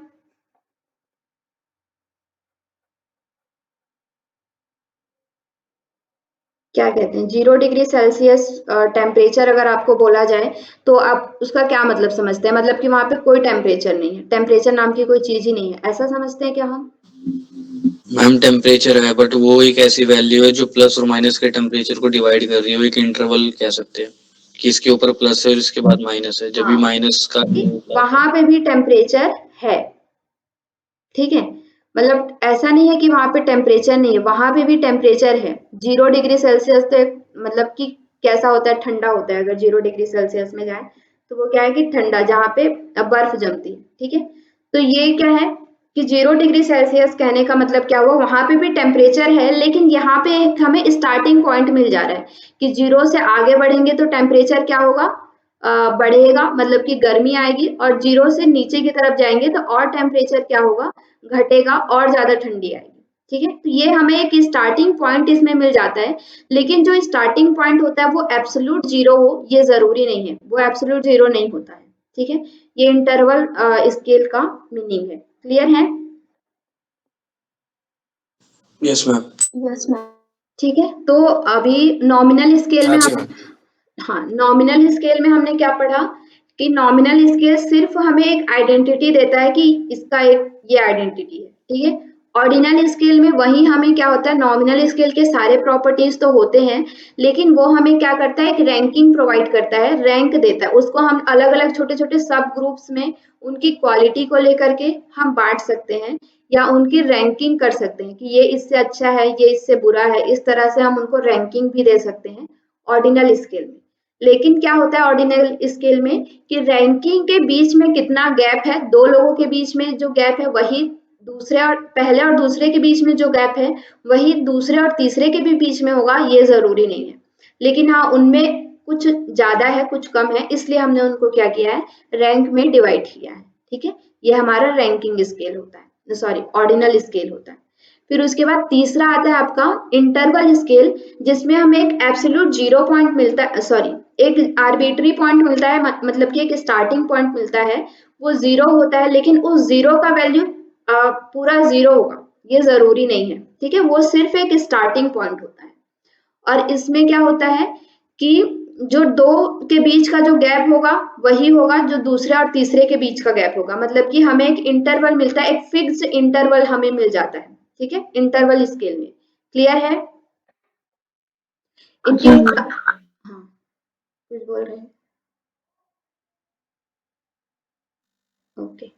क्या कहते हैं 0 डिग्री सेल्सियस टेम्परेचर अगर आपको बोला जाए तो आप उसका क्या मतलब समझते हैं? मतलब कि वहाँ पे कोई टेम्परेचर नहीं है, टेम्परेचर नाम की कोई चीज़ ही नहीं है, ऐसा समझते हैं क्या हम? मैम टेम्परेचर है बट वो एक ऐसी वैल्यू है जो प्लस और माइनस के टेम्परेचर को डिवाइड कर रही है, वो एक इंटरवल कह सकते हैं कि इसके ऊपर प्लस है और इसके बाद माइनस है, जब भी हाँ, माइनस का वहाँ पे भी टेम्परेचर है, ठीक है? मतलब ऐसा नहीं है कि वहाँ पे टेम्परेचर नहीं है, वहाँ पे भी टेम्परेचर है। 0 डिग्री सेल्सियस तो एक मतलब कि कैसा होता है, ठंडा होता है। अगर 0 डिग्री सेल्सियस में जाए तो वो क्या है कि ठंडा, जहाँ पे बर्फ जमती है, ठीक है? तो ये क्या है कि 0 डिग्री सेल्सियस कहने का मतलब क्या हुआ, वहाँ पे भी टेम्परेचर है, लेकिन यहाँ पे एक हमें स्टार्टिंग पॉइंट मिल जा रहा है कि 0 से आगे बढ़ेंगे तो टेम्परेचर क्या होगा, बढ़ेगा, मतलब कि गर्मी आएगी, और 0 से नीचे की तरफ जाएंगे तो और टेम्परेचर क्या होगा, घटेगा और ज्यादा ठंडी आएगी, ठीक है? तो ये हमें एक स्टार्टिंग पॉइंट इसमें मिल जाता है, लेकिन जो स्टार्टिंग पॉइंट होता है वो एब्सोल्यूट जीरो हो ये जरूरी नहीं है, वो एब्सोल्यूट जीरो नहीं होता है, ठीक है? ये इंटरवल स्केल का मीनिंग है, क्लियर है? Yes ma'am. Yes ma'am. ठीक है, तो अभी नॉमिनल स्केल में हाँ जी हम, मैम। हाँ, नॉमिनल स्केल में हमने क्या पढ़ा कि नॉमिनल स्केल सिर्फ हमें एक आइडेंटिटी देता है कि इसका एक ये आइडेंटिटी है, ठीक है? ऑर्डिनल स्केल में वही हमें क्या होता है, नॉमिनल स्केल के सारे प्रॉपर्टीज तो होते हैं, लेकिन वो हमें क्या करता है, एक रैंकिंग प्रोवाइड करता है, रैंक देता है, उसको हम अलग अलग छोटे छोटे सब ग्रुप्स में उनकी क्वालिटी को लेकर के हम बांट सकते हैं, या उनकी रैंकिंग कर सकते हैं कि ये इससे अच्छा है, ये इससे बुरा है, इस तरह से हम उनको रैंकिंग भी दे सकते हैं ऑर्डिनल स्केल में। लेकिन क्या होता है ऑर्डिनल स्केल में कि रैंकिंग के बीच में कितना गैप है, दो लोगों के बीच में जो गैप है वही दूसरे और पहले और दूसरे के बीच में जो गैप है वही दूसरे और तीसरे के भी बीच में होगा, ये जरूरी नहीं है। लेकिन हाँ, उनमें कुछ ज्यादा है कुछ कम है, इसलिए हमने उनको क्या किया है, रैंक में डिवाइड किया है, ठीक है? ये हमारा रैंकिंग स्केल होता है, सॉरी ऑर्डिनल स्केल होता है। फिर उसके बाद तीसरा आता है आपका इंटरवल स्केल, जिसमें हमें एक एब्सोल्यूट जीरो पॉइंट मिलता है, सॉरी एक आर्बिट्री पॉइंट मिलता है, मतलब कि एक स्टार्टिंग पॉइंट मिलता है, वो जीरो होता है, लेकिन उस जीरो का वैल्यू पूरा जीरो होगा ये जरूरी नहीं है, ठीक है? वो सिर्फ एक स्टार्टिंग पॉइंट होता है। और इसमें क्या होता है कि जो दो के बीच का जो गैप होगा वही होगा जो दूसरे और तीसरे के बीच का गैप होगा, मतलब कि हमें एक इंटरवल मिलता है, एक फिक्स्ड इंटरवल हमें मिल जाता है, ठीक है? इंटरवल स्केल में, क्लियर है? इनके हाँ, कुछ बोल रहे हैं? ओके,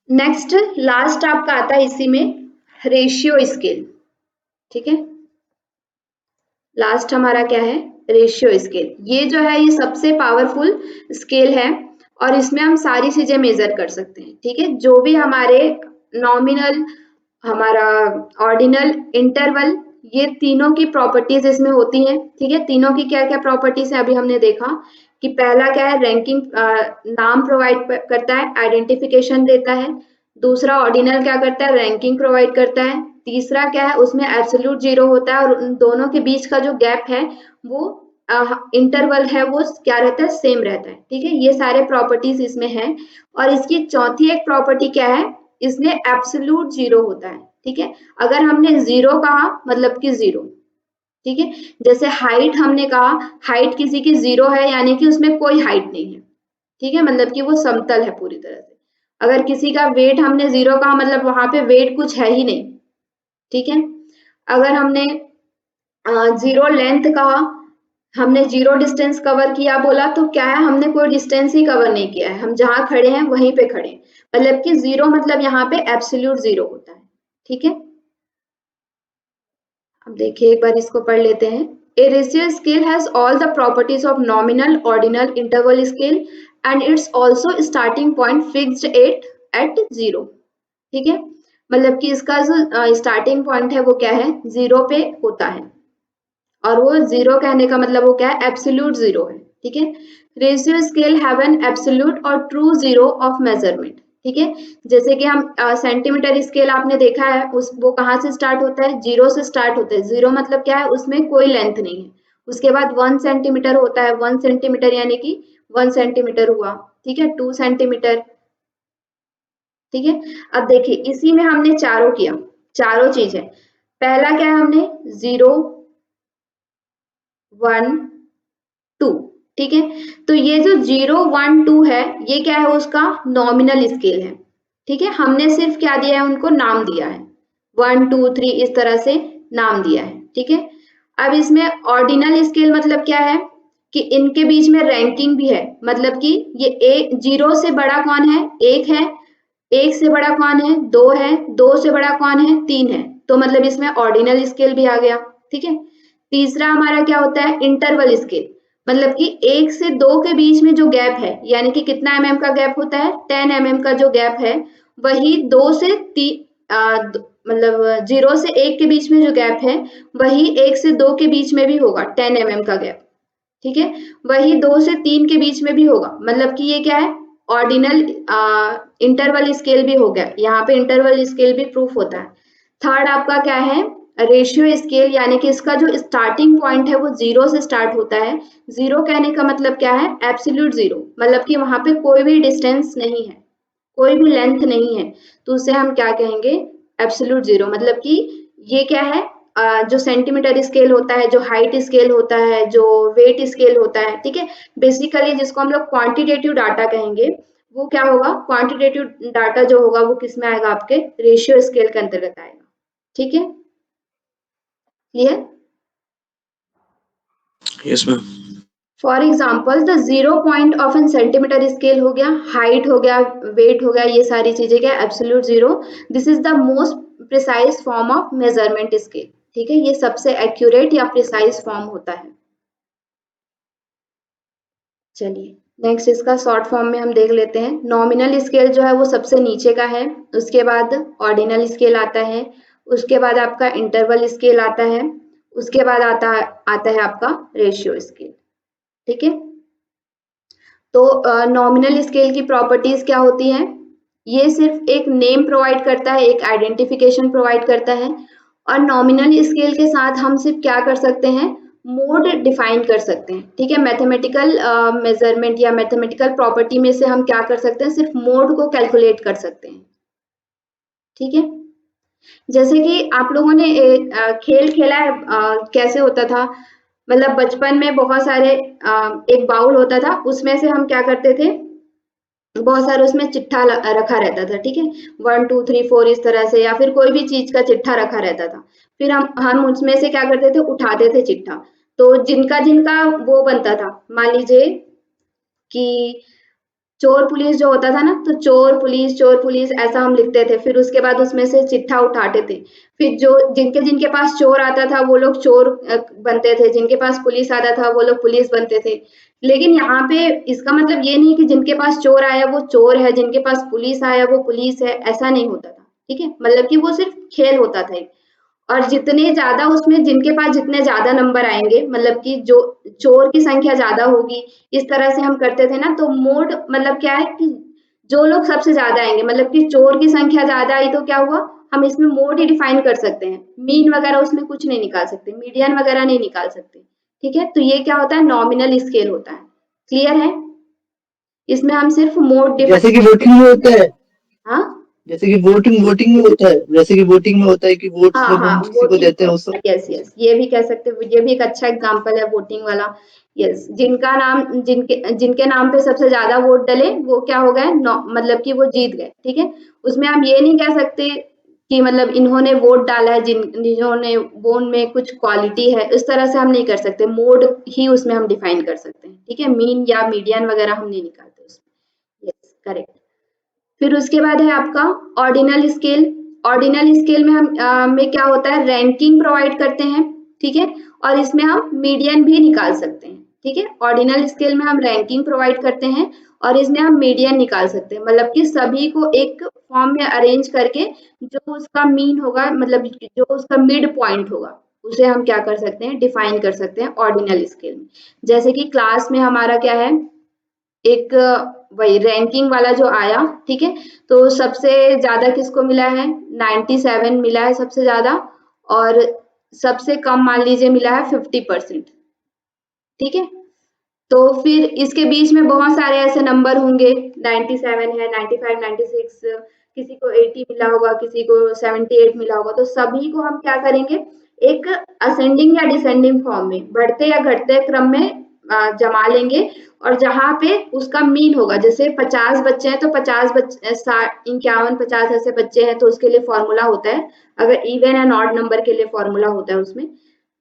नेक्स्ट लास्ट आपका आता है इसी में रेशियो स्केल, ठीक है? लास्ट हमारा क्या है, रेशियो स्केल। ये जो है ये सबसे पावरफुल स्केल है और इसमें हम सारी चीजें मेजर कर सकते हैं, ठीक है? जो भी हमारे नॉमिनल, हमारा ऑर्डिनल, इंटरवल, ये तीनों की प्रॉपर्टीज इसमें होती हैं, ठीक है? तीनों की क्या क्या प्रॉपर्टीज है अभी हमने देखा कि पहला क्या है, रैंकिंग, नाम प्रोवाइड करता है, आइडेंटिफिकेशन देता है। दूसरा ऑर्डिनल क्या करता है, रैंकिंग प्रोवाइड करता है। तीसरा क्या है, उसमें एब्सोल्यूट जीरो होता है और उन दोनों के बीच का जो गैप है वो इंटरवल है वो क्या रहता है, सेम रहता है, ठीक है? ये सारे प्रॉपर्टीज इसमें है। और इसकी चौथी एक प्रॉपर्टी क्या है, इसमें एब्सोल्यूट जीरो होता है, ठीक है? अगर हमने जीरो कहा मतलब कि जीरो, ठीक है? जैसे हाइट हमने कहा, हाइट किसी की जीरो है यानी कि उसमें कोई हाइट नहीं है, ठीक है? मतलब कि वो समतल है पूरी तरह से। अगर किसी का वेट हमने जीरो कहा मतलब वहां पे वेट कुछ है ही नहीं, ठीक है? अगर हमने जीरो लेंथ कहा, हमने जीरो डिस्टेंस कवर किया बोला, तो क्या है, हमने कोई डिस्टेंस ही कवर नहीं किया है, हम जहां खड़े हैं वहीं पे खड़े हैं, मतलब कि जीरो मतलब यहाँ पे एब्सोल्यूट जीरो होता है, ठीक है? अब देखिए एक बार इसको पढ़ लेते हैं। ए ratio scale has all the properties of nominal, ordinal, interval scale and it's also starting point fixed at zero, ठीक है? मतलब कि इसका जो स्टार्टिंग पॉइंट है वो क्या है, जीरो पे होता है, और वो जीरो कहने का मतलब वो क्या है, एब्सोल्यूट जीरो है, ठीक है? Ratio scale have an absolute और ट्रू जीरो ऑफ मेजरमेंट, ठीक है? जैसे कि हम सेंटीमीटर स्केल आपने देखा है, उस वो कहाँ से स्टार्ट होता है, जीरो से स्टार्ट होता है। जीरो मतलब क्या है, उसमें कोई लेंथ नहीं है। उसके बाद 1 सेंटीमीटर होता है, 1 सेंटीमीटर यानी कि 1 सेंटीमीटर हुआ, ठीक है? 2 सेंटीमीटर, ठीक है? अब देखिए इसी में हमने चारों किया, चारों चीजें। पहला क्या है, हमने जीरो 1 2, ठीक है। तो ये जो 0 1 2 है, ये क्या है, उसका नॉमिनल स्केल है, ठीक है। हमने सिर्फ क्या दिया है, उनको नाम दिया है, 1 2 3 इस तरह से नाम दिया है, ठीक है। अब इसमें ऑर्डिनल स्केल मतलब क्या है कि इनके बीच में रैंकिंग भी है, मतलब कि ये एक 0 से बड़ा कौन है, 1 है, 1 से बड़ा कौन है, 2 है, 2 से बड़ा कौन है, 3 है। तो मतलब इसमें ऑर्डिनल स्केल भी आ गया, ठीक है। तीसरा हमारा क्या होता है, इंटरवल स्केल, मतलब कि 1 से 2 के बीच में जो गैप है, यानी कि कितना mm का गैप होता है, 10 mm का जो गैप है, वही 2 से 3 मतलब 0 से 1 के बीच में जो गैप है, वही 1 से 2 के बीच में भी होगा 10 mm का गैप, ठीक है। वही 2 से 3 के बीच में भी होगा, मतलब कि ये क्या है, ऑर्डिनल इंटरवल स्केल भी हो गया, यहाँ पे इंटरवल स्केल भी प्रूफ होता है। थर्ड आपका क्या है, रेशियो स्केल, यानी कि इसका जो स्टार्टिंग पॉइंट है वो 0 से स्टार्ट होता है। 0 कहने का मतलब क्या है, एब्सोल्यूट 0, मतलब कि वहां पे कोई भी डिस्टेंस नहीं है, कोई भी लेंथ नहीं है, तो उसे हम क्या कहेंगे, एब्सोल्यूट 0। मतलब कि ये क्या है, जो सेंटीमीटर स्केल होता है, जो हाइट स्केल होता है, जो वेट स्केल होता है, ठीक है। बेसिकली जिसको हम लोग क्वांटिटेटिव डाटा कहेंगे, वो क्या होगा, क्वांटिटेटिव डाटा जो होगा वो किस में आएगा, आपके रेशियो स्केल के अंतर्गत आएगा, ठीक है। Clear? Yes ma'am. For example the 0 point of an centimetre scale हो गया, हाइट हो गया, वेट हो गया, ये सारी चीजें क्या, absolute 0। This is the most precise form of measurement scale, ठीक है। ये सबसे एक्यूरेट या प्रिसाइज फॉर्म होता है। चलिए नेक्स्ट इसका शॉर्ट फॉर्म में हम देख लेते हैं। नॉमिनल स्केल जो है वो सबसे नीचे का है, उसके बाद ऑर्डिनल स्केल आता है, उसके बाद आपका इंटरवल स्केल आता है, उसके बाद आता है आपका रेशियो स्केल, ठीक है। तो नॉमिनल स्केल की प्रॉपर्टीज क्या होती हैं, ये सिर्फ एक नेम प्रोवाइड करता है, एक आइडेंटिफिकेशन प्रोवाइड करता है। और नॉमिनल स्केल के साथ हम सिर्फ क्या कर सकते हैं, मोड डिफाइन कर सकते हैं, ठीक है। मैथमेटिकल मेजरमेंट या मैथमेटिकल प्रॉपर्टी में से हम क्या कर सकते हैं, सिर्फ मोड को कैलकुलेट कर सकते हैं, ठीक है। जैसे कि आप लोगों ने एक खेल खेला है, कैसे होता था, मतलब बचपन में बहुत सारे एक बाउल होता था, उसमें से हम क्या करते थे, बहुत सारे उसमें चिट्ठा रखा रहता था, ठीक है। 1 2 3 4 इस तरह से, या फिर कोई भी चीज का चिट्ठा रखा रहता था। फिर हम उसमें से क्या करते थे, उठाते थे चिट्ठा। तो जिनका जिनका वो बनता था, मान लीजिए कि चोर पुलिस जो होता था ना, तो चोर पुलिस ऐसा हम लिखते थे। फिर उसके बाद उसमें से चिट्ठा उठाते थे। फिर जो जिनके जिनके पास चोर आता था वो लोग चोर बनते थे, जिनके पास पुलिस आता था वो लोग पुलिस बनते थे। लेकिन यहाँ पे इसका मतलब ये नहीं कि जिनके पास चोर आया वो चोर है, जिनके पास पुलिस आया वो पुलिस है, ऐसा नहीं होता था, ठीक है। मतलब कि वो सिर्फ खेल होता था एक। और जितने ज्यादा उसमें जिनके पास जितने ज्यादा नंबर आएंगे, मतलब कि जो चोर की संख्या ज्यादा होगी, इस तरह से हम करते थे ना। तो मोड मतलब क्या है कि जो लोग सबसे ज्यादा आएंगे, मतलब कि चोर की संख्या ज्यादा आई तो क्या हुआ, हम इसमें मोड ही डिफाइन कर सकते हैं। मीन वगैरह उसमें कुछ नहीं निकाल सकते, मीडियन वगैरह नहीं निकाल सकते, ठीक है। तो ये क्या होता है, नॉमिनल स्केल होता है। क्लियर है? इसमें हम सिर्फ मोड जैसे कि वोटिंग में होता है, हाँ जैसे कि वोटिंग में होता है, जैसे कि वोटिंग में होता है कि वोट हाँ जब हाँ, हम किसी को वोटिंग, देते हैं उसको। यस यस, ये भी कह सकते हो, ये भी एक अच्छा एग्जांपल है वोटिंग वाला। यस, जिनका नाम जिनके जिनके नाम पे सबसे ज्यादा वोट डले वो क्या हो गए, मतलब कि वो जीत गए, ठीक है। उसमें हम ये नहीं कह सकते कि मतलब इन्होंने वोट डाला है, जिन्होंने वो उनमें कुछ क्वालिटी है, इस तरह से हम नहीं कर सकते। मोड ही उसमें हम डिफाइन कर सकते हैं, ठीक है। मीन या मीडियन वगैरह हम नहीं निकालते उसमें। Yes, correct. फिर उसके बाद है आपका ऑर्डिनल स्केल। ऑर्डिनल स्केल में हम में क्या होता है, रैंकिंग प्रोवाइड करते हैं, ठीक है। और इसमें हम मीडियन भी निकाल सकते हैं, ठीक है। ऑर्डिनल स्केल में हम रैंकिंग प्रोवाइड करते हैं और इसमें हम मीडियन निकाल सकते हैं, मतलब कि सभी को एक फॉर्म में अरेंज करके जो उसका मीन होगा, मतलब जो उसका मिड पॉइंट होगा, उसे हम क्या कर सकते हैं, डिफाइन कर सकते हैं ऑर्डिनल स्केल में। जैसे कि क्लास में हमारा क्या है, एक वही रैंकिंग वाला जो आया, ठीक है। तो सबसे ज्यादा किसको मिला है, 97 मिला है सबसे ज्यादा, और सबसे कम मान लीजिए मिला है 50%, ठीक है। तो फिर इसके बीच में बहुत सारे ऐसे नंबर होंगे, 97 है, 95, 96, किसी को 80 मिला होगा, किसी को 78 मिला होगा। तो सभी को हम क्या करेंगे, एक असेंडिंग या डिसेंडिंग फॉर्म में बढ़ते या घटते क्रम में जमा लेंगे और जहां पे उसका मीन होगा, जैसे 50 बच्चे हैं तो 50 बच्चे 51 50 ऐसे बच्चे हैं तो उसके लिए फॉर्मूला होता है, अगर इवन एंड ऑड नंबर के लिए फॉर्मूला होता है उसमें।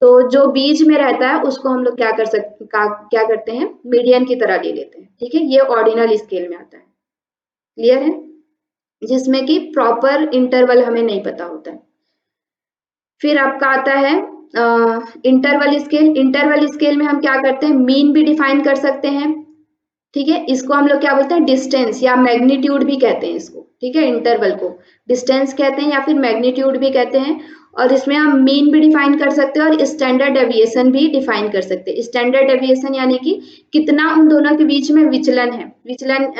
तो जो बीच में रहता है उसको हम लोग क्या करते हैं, मीडियन की तरह ले लेते हैं। ठीक है, ये ऑर्डिनल स्केल में आता है। क्लियर है, जिसमें कि प्रॉपर इंटरवल हमें नहीं पता होता है। फिर आपका आता है इंटरवल स्केल। इंटरवल स्केल में हम क्या करते हैं, मीन भी डिफाइन कर सकते हैं। ठीक है, इसको हम लोग क्या बोलते हैं, डिस्टेंस या मैग्नीट्यूड भी कहते हैं इसको। ठीक है, इंटरवल को डिस्टेंस कहते हैं या फिर मैग्नीट्यूड भी कहते हैं। और इसमें हम मीन भी डिफाइन कर सकते हैं और स्टैंडर्ड डेविएशन भी डिफाइन कर सकते हैं। स्टैंडर्ड डेविएशन यानी कि कितना उन दोनों के बीच में विचलन है। विचलन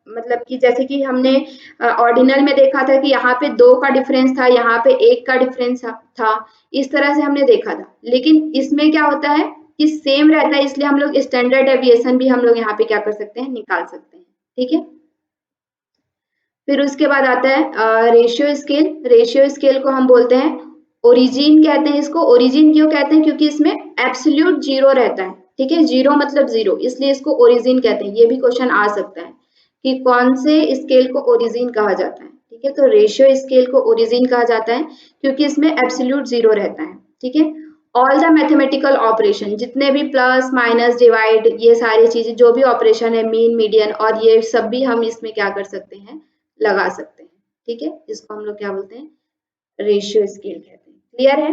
मतलब कि जैसे कि हमने ऑर्डिनल में देखा था कि यहाँ पे 2 का डिफरेंस था, यहाँ पे 1 का डिफरेंस था, इस तरह से हमने देखा था। लेकिन इसमें क्या होता है कि सेम रहता है, इसलिए हम लोग स्टैंडर्ड डेविएशन भी हम लोग यहाँ पे क्या कर सकते हैं, निकाल सकते हैं। ठीक है, फिर उसके बाद आता है रेशियो स्केल। रेशियो स्केल को हम बोलते हैं ओरिजिन कहते हैं इसको। ओरिजिन क्यों कहते हैं, क्योंकि इसमें एब्सोल्यूट जीरो रहता है। ठीक है, जीरो मतलब जीरो, इसलिए इसको ओरिजिन कहते हैं। ये भी क्वेश्चन आ सकता है कि कौन से स्केल को ओरिजिन कहा जाता है। ठीक है, तो रेशियो स्केल को ओरिजिन कहा जाता है क्योंकि इसमें एब्सोल्यूट जीरो रहता है। ठीक है, ऑल द मैथमेटिकल ऑपरेशन, जितने भी प्लस माइनस डिवाइड ये सारी चीजें जो भी ऑपरेशन है, मीन मीडियन और ये सब भी हम इसमें क्या कर सकते हैं, लगा सकते हैं। ठीक है, इसको हम लोग क्या बोलते हैं, रेशियो स्केल कहते हैं। क्लियर है।